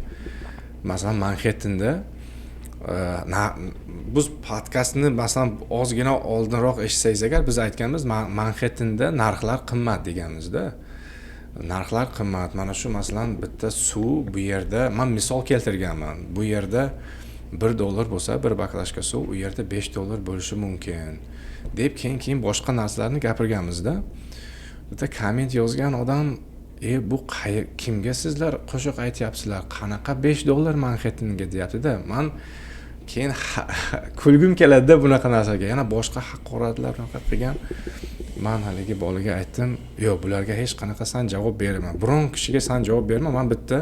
[SPEAKER 1] masalan Manhattanda biz podkastni masalan ozgina oldinroq eshitsangiz agar biz aytganmiz Manhattanda narxlar qimmat deganmizda. Narxlar qimmat. Mana shu masalan bitta suv bu yerda men misol keltirganman. Bu yerda $1 bo'lsa, bir baklashka suv u yerda $5 bo'lishi mumkin deb keyin boshqa narsalarni gapirganmizda. Bitta komment yozgan odam bu kimga sizlar qo'shiq aytyapsizlar? Qanaqa $5 Manhattanga deyapti-da. Men keyin kulgim keladi bunaqa narsaga. Yana boshqa haqoratlar bunaqa qilgan. Men haligi bolaga aytdim, "Yo'q, bularga hech qanaqa san javob berma. Biron kishiga san javob berma. Men bitta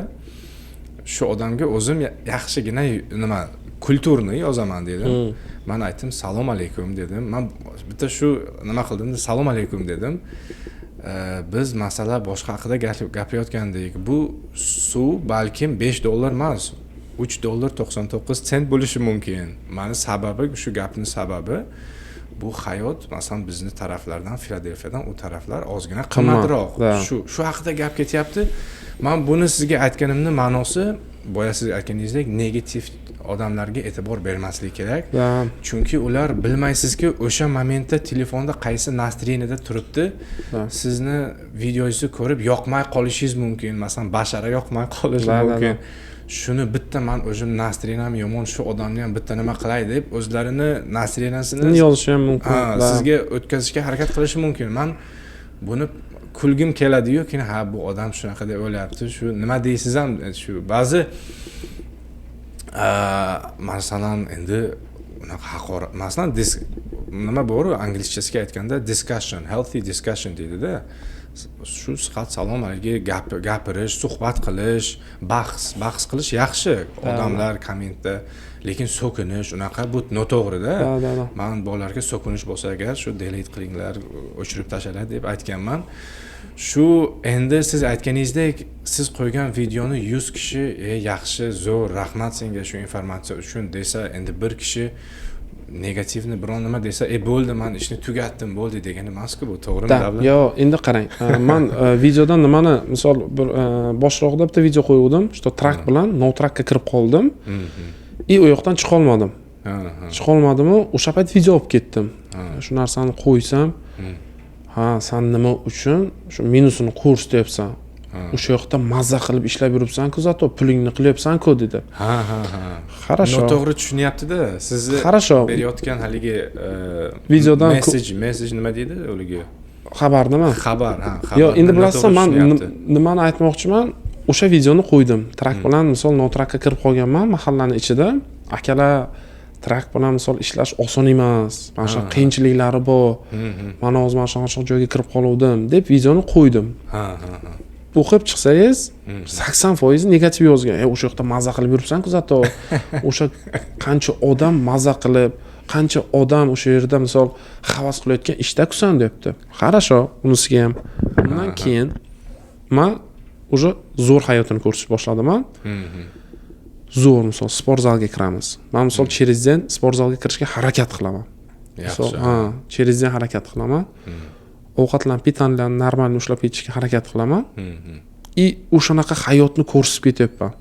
[SPEAKER 1] shu odamga o'zim yaxshigina nima kulturni yozaman" dedim. Men aytdim, "Salom alaykum" dedim. Men bitta shu nima qildim, "Salom alaykum" dedim. Biz masala boshqa haqida gapirayotgandik. Bu suv balkim $5 emas, $3.99 bo'lishi mumkin. Meni sababi shu gapning sababi bu hayot masalan bizni taraflardan, Filadelfiyadan u taraflar ozgina qimmatroq. Shu haqida gap ketyapti. Men buni sizga aytganimning ma'nosi boya siz aytganingizdek negativ odamlarga e'tibor bermaslik kerak. Chunki ular bilmaysizki o'sha momentda telefonda qaysi настроенияda turibdi. Sizni videoingizni ko'rib yoqmay qolishingiz mumkin. Masalan, bashara yoqmay qolishi mumkin. Shuni bitta men o'zim настроениям yomon, shu odamni ham bitta nima qilay deb o'zlarini настроениясini
[SPEAKER 2] yozishi ham mumkin.
[SPEAKER 1] Sizga o'tkazishga harakat qilishi mumkin. Men buni kulgim keladi-yu, keyin bu odam shunaqa deb o'ylayapti. Shu nima deysiz ham shu ba'zi masalan endi unaqa haqorat masalan nima bor-ku anglizchasiga aytganda discussion, healthy discussion deydi-da. Shu sihat salom alayga gapirish, suhbat qilish, bahs qilish yaxshi odamlar kommentda, lekin so'kinish unaqa bu noto'g'ri-da. Men bolalarga so'kinish bo'lsa agar shu delete qilinglar, o'chirib tashlanglar deb aytganman. Shu endi siz aytganingizdek siz qo'ygan videoni 100 kishi yaxshi, zo'r, rahmat senga shu informatsiya uchun desa, endi bir kishi negativni biron nima desa, bo'ldi, men ishni tugatdim, bo'ldi degani emas-ku, bu to'g'rimi davlat?
[SPEAKER 2] Yo'q, endi qarang. Men videodan nimani, misol bir boshroqda bitta video qo'ygandim, shu track bilan no trackka kirib qoldim. U yoqdan chiqa olmadim. Chiqa olmadim-u, o'sha payt video olib ketdim. Shu narsani qo'ysam, sen nima uchun shu minusini ko'rsatyapsan? O'sha yoqda mazza qilib ishlab yuribsan-ku, zato pulingni qilyapsan-ku dedi. Хорошо.
[SPEAKER 1] Noto'g'ri tushunyapti-da. Sizni berayotgan haligi
[SPEAKER 2] videodan
[SPEAKER 1] message nima deydi o'liga?
[SPEAKER 2] Xabardimi?
[SPEAKER 1] Xabar.
[SPEAKER 2] Yo'q, endi bilasizmi, men nimani aytmoqchiman? O'sha videoni qo'ydim. Track bilan misol no trackka kirib qolganman mahallani ichida. Akalar track bilan misol ishlash oson emas. Mana shu qiyinchiliklari bor. Men hozir mana shu joyga kirib qoldim deb videoni qo'ydim. O'qib chiqsangiz 80% negativ yozgan. O'sha yoqda mazza qilib yuribsan-ku, zato o'sha qancha odam mazza qilib, qancha odam o'sha yerda misol havas qilayotgan ishda-kusan debdi. Хорошо, unisiga ham. Undan keyin men o'sha zo'r hayotini ko'rish boshladim. Zo'r misol sport zalga kiramiz. Men misol cherizdan sport zalga kirishga harakat qilaman. Misol, cherizdan harakat qilaman. Ovqatlarni, pitanlarni normal ushlab ketishga harakat qilaman. O'shanaqa hayotni ko'rsatib ketyapman.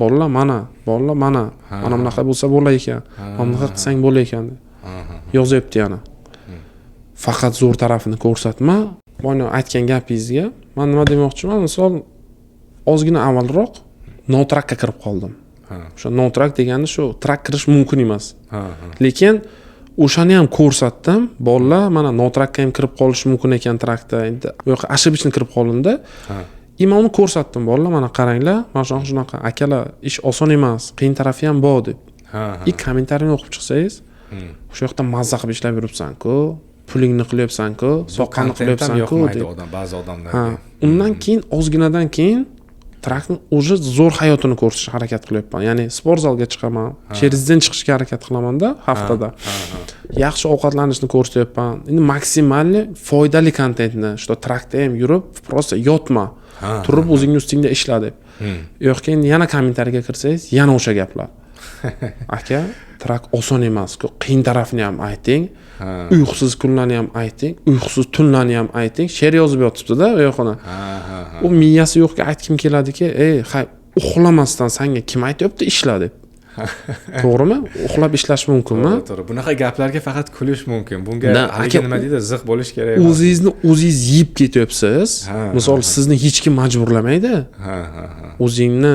[SPEAKER 2] Bolalar mana. Mana bunaqa bo'lsa bo'lar ekan. Mana bunaqa qilsang bo'lar ekan deb yozyapti yana. Faqat zo'r tarafini ko'rsatma. Mana aytgan gapingizga men nima demoqchiman? Misol ozgina avvalroq no trackka kirib qoldim. O'sha no track degani shu track kirish mumkin emas. Lekin o'shani ham ko'rsatdim. Bolalar mana no trackka ham kirib qolish mumkin ekan trackda. Endi bu yoqqa ashibishni kirib qolindi. Men uni ko'rsatdim. Bolalar mana qaranglar, mana shunaqa akalar ish oson emas, qiyin tarafi ham bor deb. Kommentariyni o'qib chiqsangiz, o'sha yoqda mazza qilib ishlab yuribsan-ku, pulingni qilyapsan-ku, soqqani qilyapsan-ku deb
[SPEAKER 1] ba'zi odamlarga.
[SPEAKER 2] Undan keyin ozginadan keyin trackni o'zi zo'r hayotini ko'rsatishga harakat qilyapman. Ya'ni sport zalga chiqaman, cherizdan chiqishga harakat qilaman-da haftada. Yaxshi ovqatlanishni ko'rsatyapman. Endi maksimalli foydali kontentni, shu trackda ham yurib, prosta yotma. Turib o'zingni ustingda ishla deb. Yo'q, keyin yana kommentariyaga kirsangiz, yana o'sha gaplar. aka trak oson emas-ku, qiyin tarafini ham ayting, uyqusiz kunlarni ham ayting, uyqusiz tunlarni ham ayting. She'r yozib yotibdi-da u yoqona. U miyasi yo'qga aytkim keladiki, hay uxlamasdan senga kim aytibdi ishla deb. To'g'rimi? Uxlab ishlash mumkinmi?
[SPEAKER 1] To'g'ri. Bunaqa gaplarga faqat kulish mumkin. Bunga nima deydi, ziq bo'lish kerak.
[SPEAKER 2] O'zingiz yeb ketyapsiz. Misol sizni hech kim majburlamaydi. O'zingni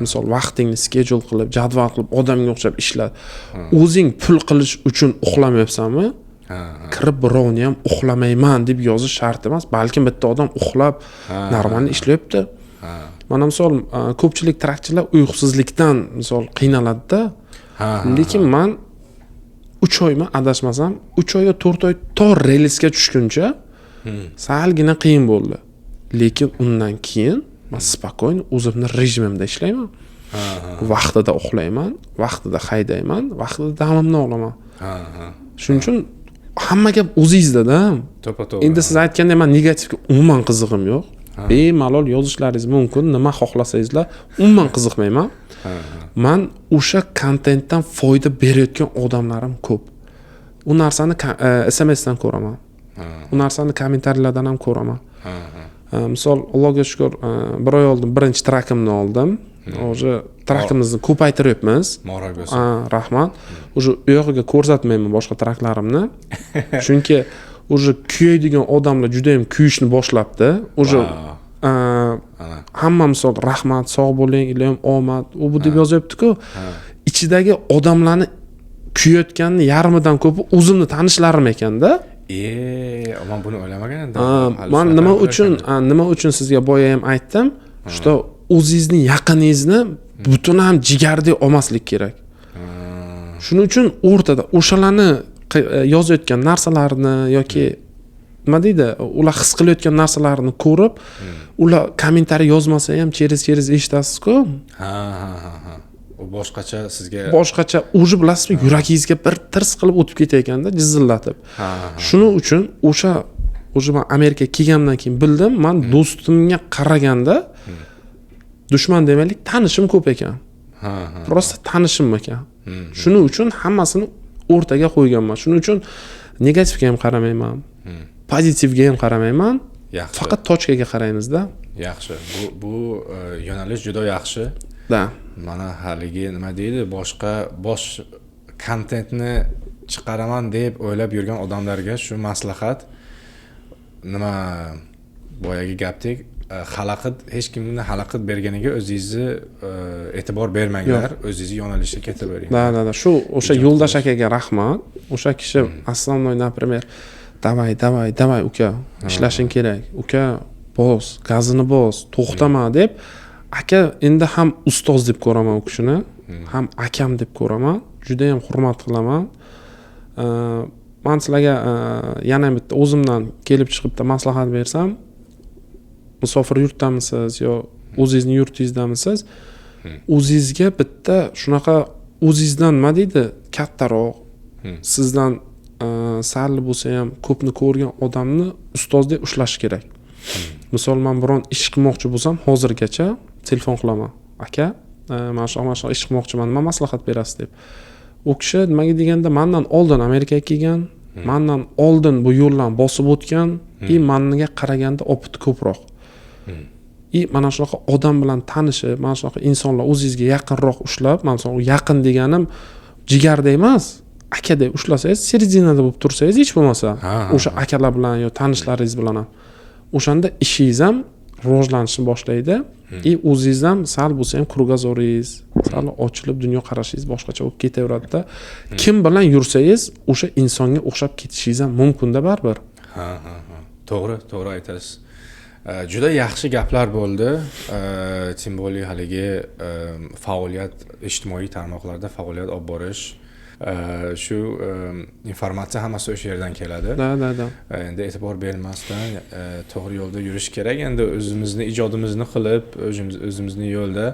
[SPEAKER 2] misol vaqtingni schedule qilib, jadval qilib, odamga o'xshab ishla. O'zing pul qilish uchun uxlamayapsanmi? Kirib birovni ham uxlamayman deb yozish shart emas. Balkim bitta odam uxlab normal ishlayapti. Mana misol ko'pchilik trakchilar uyqusizlikdan misol qiynaladi-da. Lekin men 3 oymi adashmasam, 3 oy yo 4 oy tor relsga tushguncha salgina qiyin bo'ldi. Lekin undan keyin men spokойно o'zimni rejimimda ishlayman. Vaqtida uxlayman, vaqtida haydayman, vaqtida damimni olaman. Shuning uchun hamma gap o'zingizda-da.
[SPEAKER 1] To'g'ri.
[SPEAKER 2] Endi siz aytgandek men negativga umuman qiziqim yo'q. Bemalol yozishlaringiz mumkin, nima xohlasangizlar, umuman qiziqmayman. Men o'sha kontentdan foyda berayotgan odamlarim ko'p. U narsani SMS dan ko'raman. U narsani kommentariyalardan ham ko'raman. Misol Allohga shukr, bir oy oldin birinchi trakimni oldim. O'sha trakimizni ko'paytiryapmiz.
[SPEAKER 1] Moral bo'lsin.
[SPEAKER 2] Rahmat. O'sha u yog'iga ko'rsatmayman boshqa traklarimni. Chunki o'sha kuyadigan odamlar juda ham kuyishni boshlabdi. O'sha hamma misol rahmat, sog' bo'ling, ilohim omad, u bu deb yozyapti-ku. Ichidagi odamlarni kuyayotganni yarmidan ko'pi o'zimni tanishlarim ekanda.
[SPEAKER 1] Men buni o'ylamagan edim.
[SPEAKER 2] Men nima uchun sizga boya ham aytdim, что o'zingizni yaqiningizni butun ham jigardek olmaslik kerak. Shuning uchun o'rtada o'shalarni yozayotgan narsalarni yoki nima deydi, ular his qilayotgan narsalarni ko'rib, ular kommentariy yozmasa ham через eshitasiz-ku.
[SPEAKER 1] U boshqacha sizga
[SPEAKER 2] o'zi bilasizmi, yuragingizga bir tirs qilib o'tib ketayotganda jizillatib. Shuning uchun o'sha men Amerikaga kelgandan keyin bildim, men do'stimga qaraganda dushman demaylik, tanishim ko'p ekan. Prosta tanishim ekan. Shuning uchun hammasini o'rtaga qo'yganman. Shuning uchun negativga ham qaramayman. Pozitivga ham qaramayman. Faqat tochkaga qaraymiz-da.
[SPEAKER 1] Yaxshi. Bu yo'nalish juda yaxshi.
[SPEAKER 2] Da.
[SPEAKER 1] Mana haligi nima deydi, bosh kontentni chiqaraman deb o'ylab yurgan odamlarga shu maslahat. Nima boyagi gapdek, hech kimni xalaqit berganiga o'zingizni e'tibor bermanglar, o'zingizni yo'nalishga ketavering.
[SPEAKER 2] Da. Shu o'sha Yo'ldosh akaga rahmat. O'sha kishi основной, например, davay uka, ishlashing kerak. Uka, gazini bos, to'xtama deb. Aka endi ham ustoz deb ko'raman u kishini, ham akam deb ko'raman. Juda ham hurmat qilaman. Men sizlarga yana bitta o'zimdan kelib chiqibda maslahat bersam, musofir yurtdamisiz yo o'zingizning yurtingizdamisiz, o'zingizga bitta shunaqa o'zingizdan nima deydi, kattaroq, sizdan sal bo'lsa ham ko'pni ko'rgan odamni ustozdek ushlash kerak. Misol men biron ish qilmoqchi bo'lsam, hozirgacha telefon qilaman. Aka, mana shu ish qilmoqchiman, nima maslahat berasiz deb. U kishi nimaga deganda mendan oldin Amerikaga kelgan, mendan oldin bu yo'ldan bosib o'tgan, menga qaraganda opiti ko'proq. Mana shunaqa odam bilan tanishib, mana shunaqa insonlar o'zingizga yaqinroq ushlab, mana shu yaqin deganim jigarda emas, akadek ushlasangiz, serjinada bo'lib tursangiz, hech bo'lmasa, o'sha akalar bilan yo tanishlaringiz bilan ham o'shanda ishingiz ham rivojlanishni boshlaydi. O'zingiz ham sal bo'lsa ham krugozoringiz sal ochilib, dunyo qarashingiz boshqacha bo'lib ketaveradi-da. Kim bilan yursangiz, o'sha insonga o'xshab ketishingiz ham mumkin-da baribir.
[SPEAKER 1] To'g'ri aytasiz. Juda yaxshi gaplar bo'ldi. Tim bo'li haligi faoliyat, ijtimoiy tarmoqlarda faoliyat olib borish, shu informatsiya hammasi o'sha yerdan keladi.
[SPEAKER 2] Da.
[SPEAKER 1] Endi e'tibor bermasdan to'g'ri yo'lda yurish kerak. Endi o'zimizni ijodimizni qilib, o'zimizni yo'lda.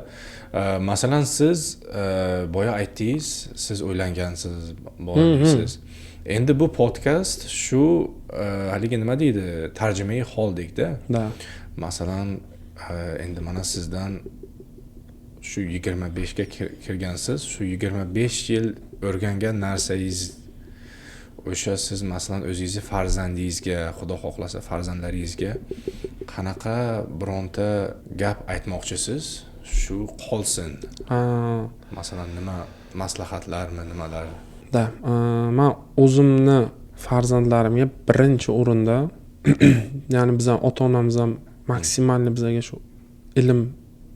[SPEAKER 1] Masalan, siz boya aytdingiz, siz o'ylangansiz, bolalisiz. Endi bu podkast shu haligi nima deydi, tarjimai holdek-da.
[SPEAKER 2] Da.
[SPEAKER 1] Masalan, endi mana sizdan shu 25 ga kirgansiz, shu 25 yil o'rgangan narsangiz o'sha siz masalan o'zingizni farzandingizga, xudo xohlasa farzandlaringizga qanaqa bironta gap aytmoqchisiz, shu qolsin. Masalan nima maslahatlarmi, nimalar?
[SPEAKER 2] Men o'zimni farzandlarimga birinchi o'rinda ya'ni bizning ota-onamiz ham maksimalni bizga shu ilm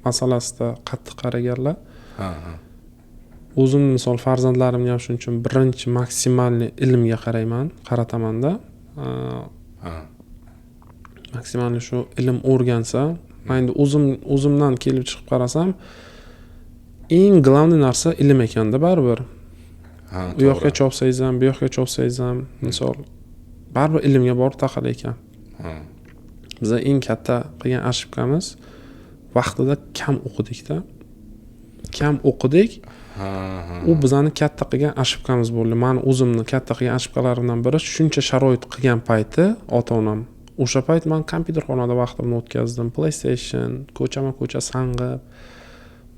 [SPEAKER 2] masalasida qattiq qaraganlar. O'zim misol farzandlarimga ham shuning uchun birinchi maksimalni ilmga qarataman-da. Maksimalni shu ilm o'rgansa, men endi o'zimdan kelib chiqib qarasam, eng global narsa ilm ekanda baribir. U yoqqa chopsangiz ham, bu yoqqa chopsangiz ham, misol baribir ilmga borib taqalar ekan. Biz eng katta qilgan ошибкamiz vaqtida kam o'qidik-da. Kam o'qidik. U bizani katta qilgan ошибкamiz bo'ldi. Men o'zimni katta qilgan ошибкalarimdan biri shuncha sharoit qilgan payti ota-onam. O'sha payt men kompyuterxonada vaqtimni o'tkazdim, PlayStation, ko'cha sang'ib.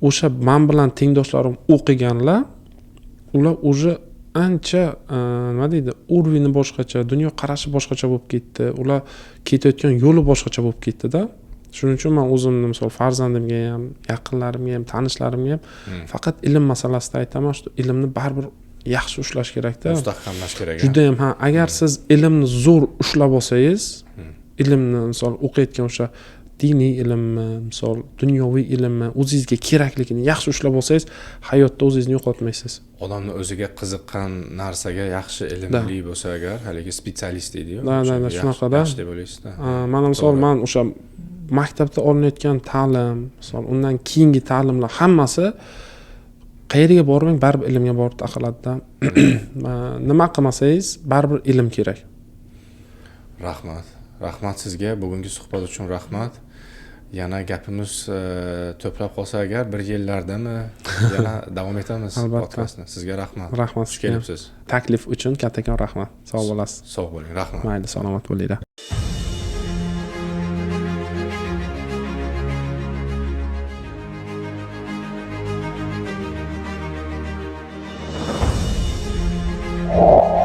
[SPEAKER 2] O'sha men bilan tengdoshlarim o'qiganlar, ular уже ancha nima deydi, urovni boshqacha, dunyo qarashi boshqacha bo'lib ketdi. Ular ketayotgan yo'li boshqacha bo'lib ketdi-da. Shuning uchun men o'zimni misol farzandimga ham, yaqinlarimga ham, tanishlarimga ham faqat ilm masalasida aytaman, shu ilmni baribir yaxshi ushlash kerak-da.
[SPEAKER 1] Mustahkamlash kerak.
[SPEAKER 2] Juda ham agar siz ilmni zo'r ushlab olsangiz, ilmni misol o'qiyotgan o'sha diniy ilmmi, misol dunyoviy ilmmi, o'zingizga kerakligini yaxshi ushlab olsangiz, hayotda o'zingizni yo'qotmaysiz.
[SPEAKER 1] Odamni o'ziga qiziqqan narsaga yaxshi ilmli bo'lsa agar, haligi spetsialist deydi-ku.
[SPEAKER 2] Shunaqada.
[SPEAKER 1] Yaxshi deb o'ylaysizda.
[SPEAKER 2] Mana misol men o'sha maktabda olinayotgan ta'lim, misol undan keyingi ta'limlar hammasi qayerga bormang, baribir ilmga borib taqaladi-da. Nima qilmasangiz, baribir ilm kerak.
[SPEAKER 1] Rahmat sizga, bugungi suhbat uchun rahmat. Yana gapimiz to'plab qolsa agar bir yillardami yana davom etamiz podkastni. Sizga rahmat.
[SPEAKER 2] Rahmat.
[SPEAKER 1] Xush kelibsiz.
[SPEAKER 2] Taklif uchun kattakon rahmat. Sog' bo'lasiz.
[SPEAKER 1] Sog' bo'ling. Rahmat.
[SPEAKER 2] Mayli, salomat bo'linglar.
[SPEAKER 3] Oh.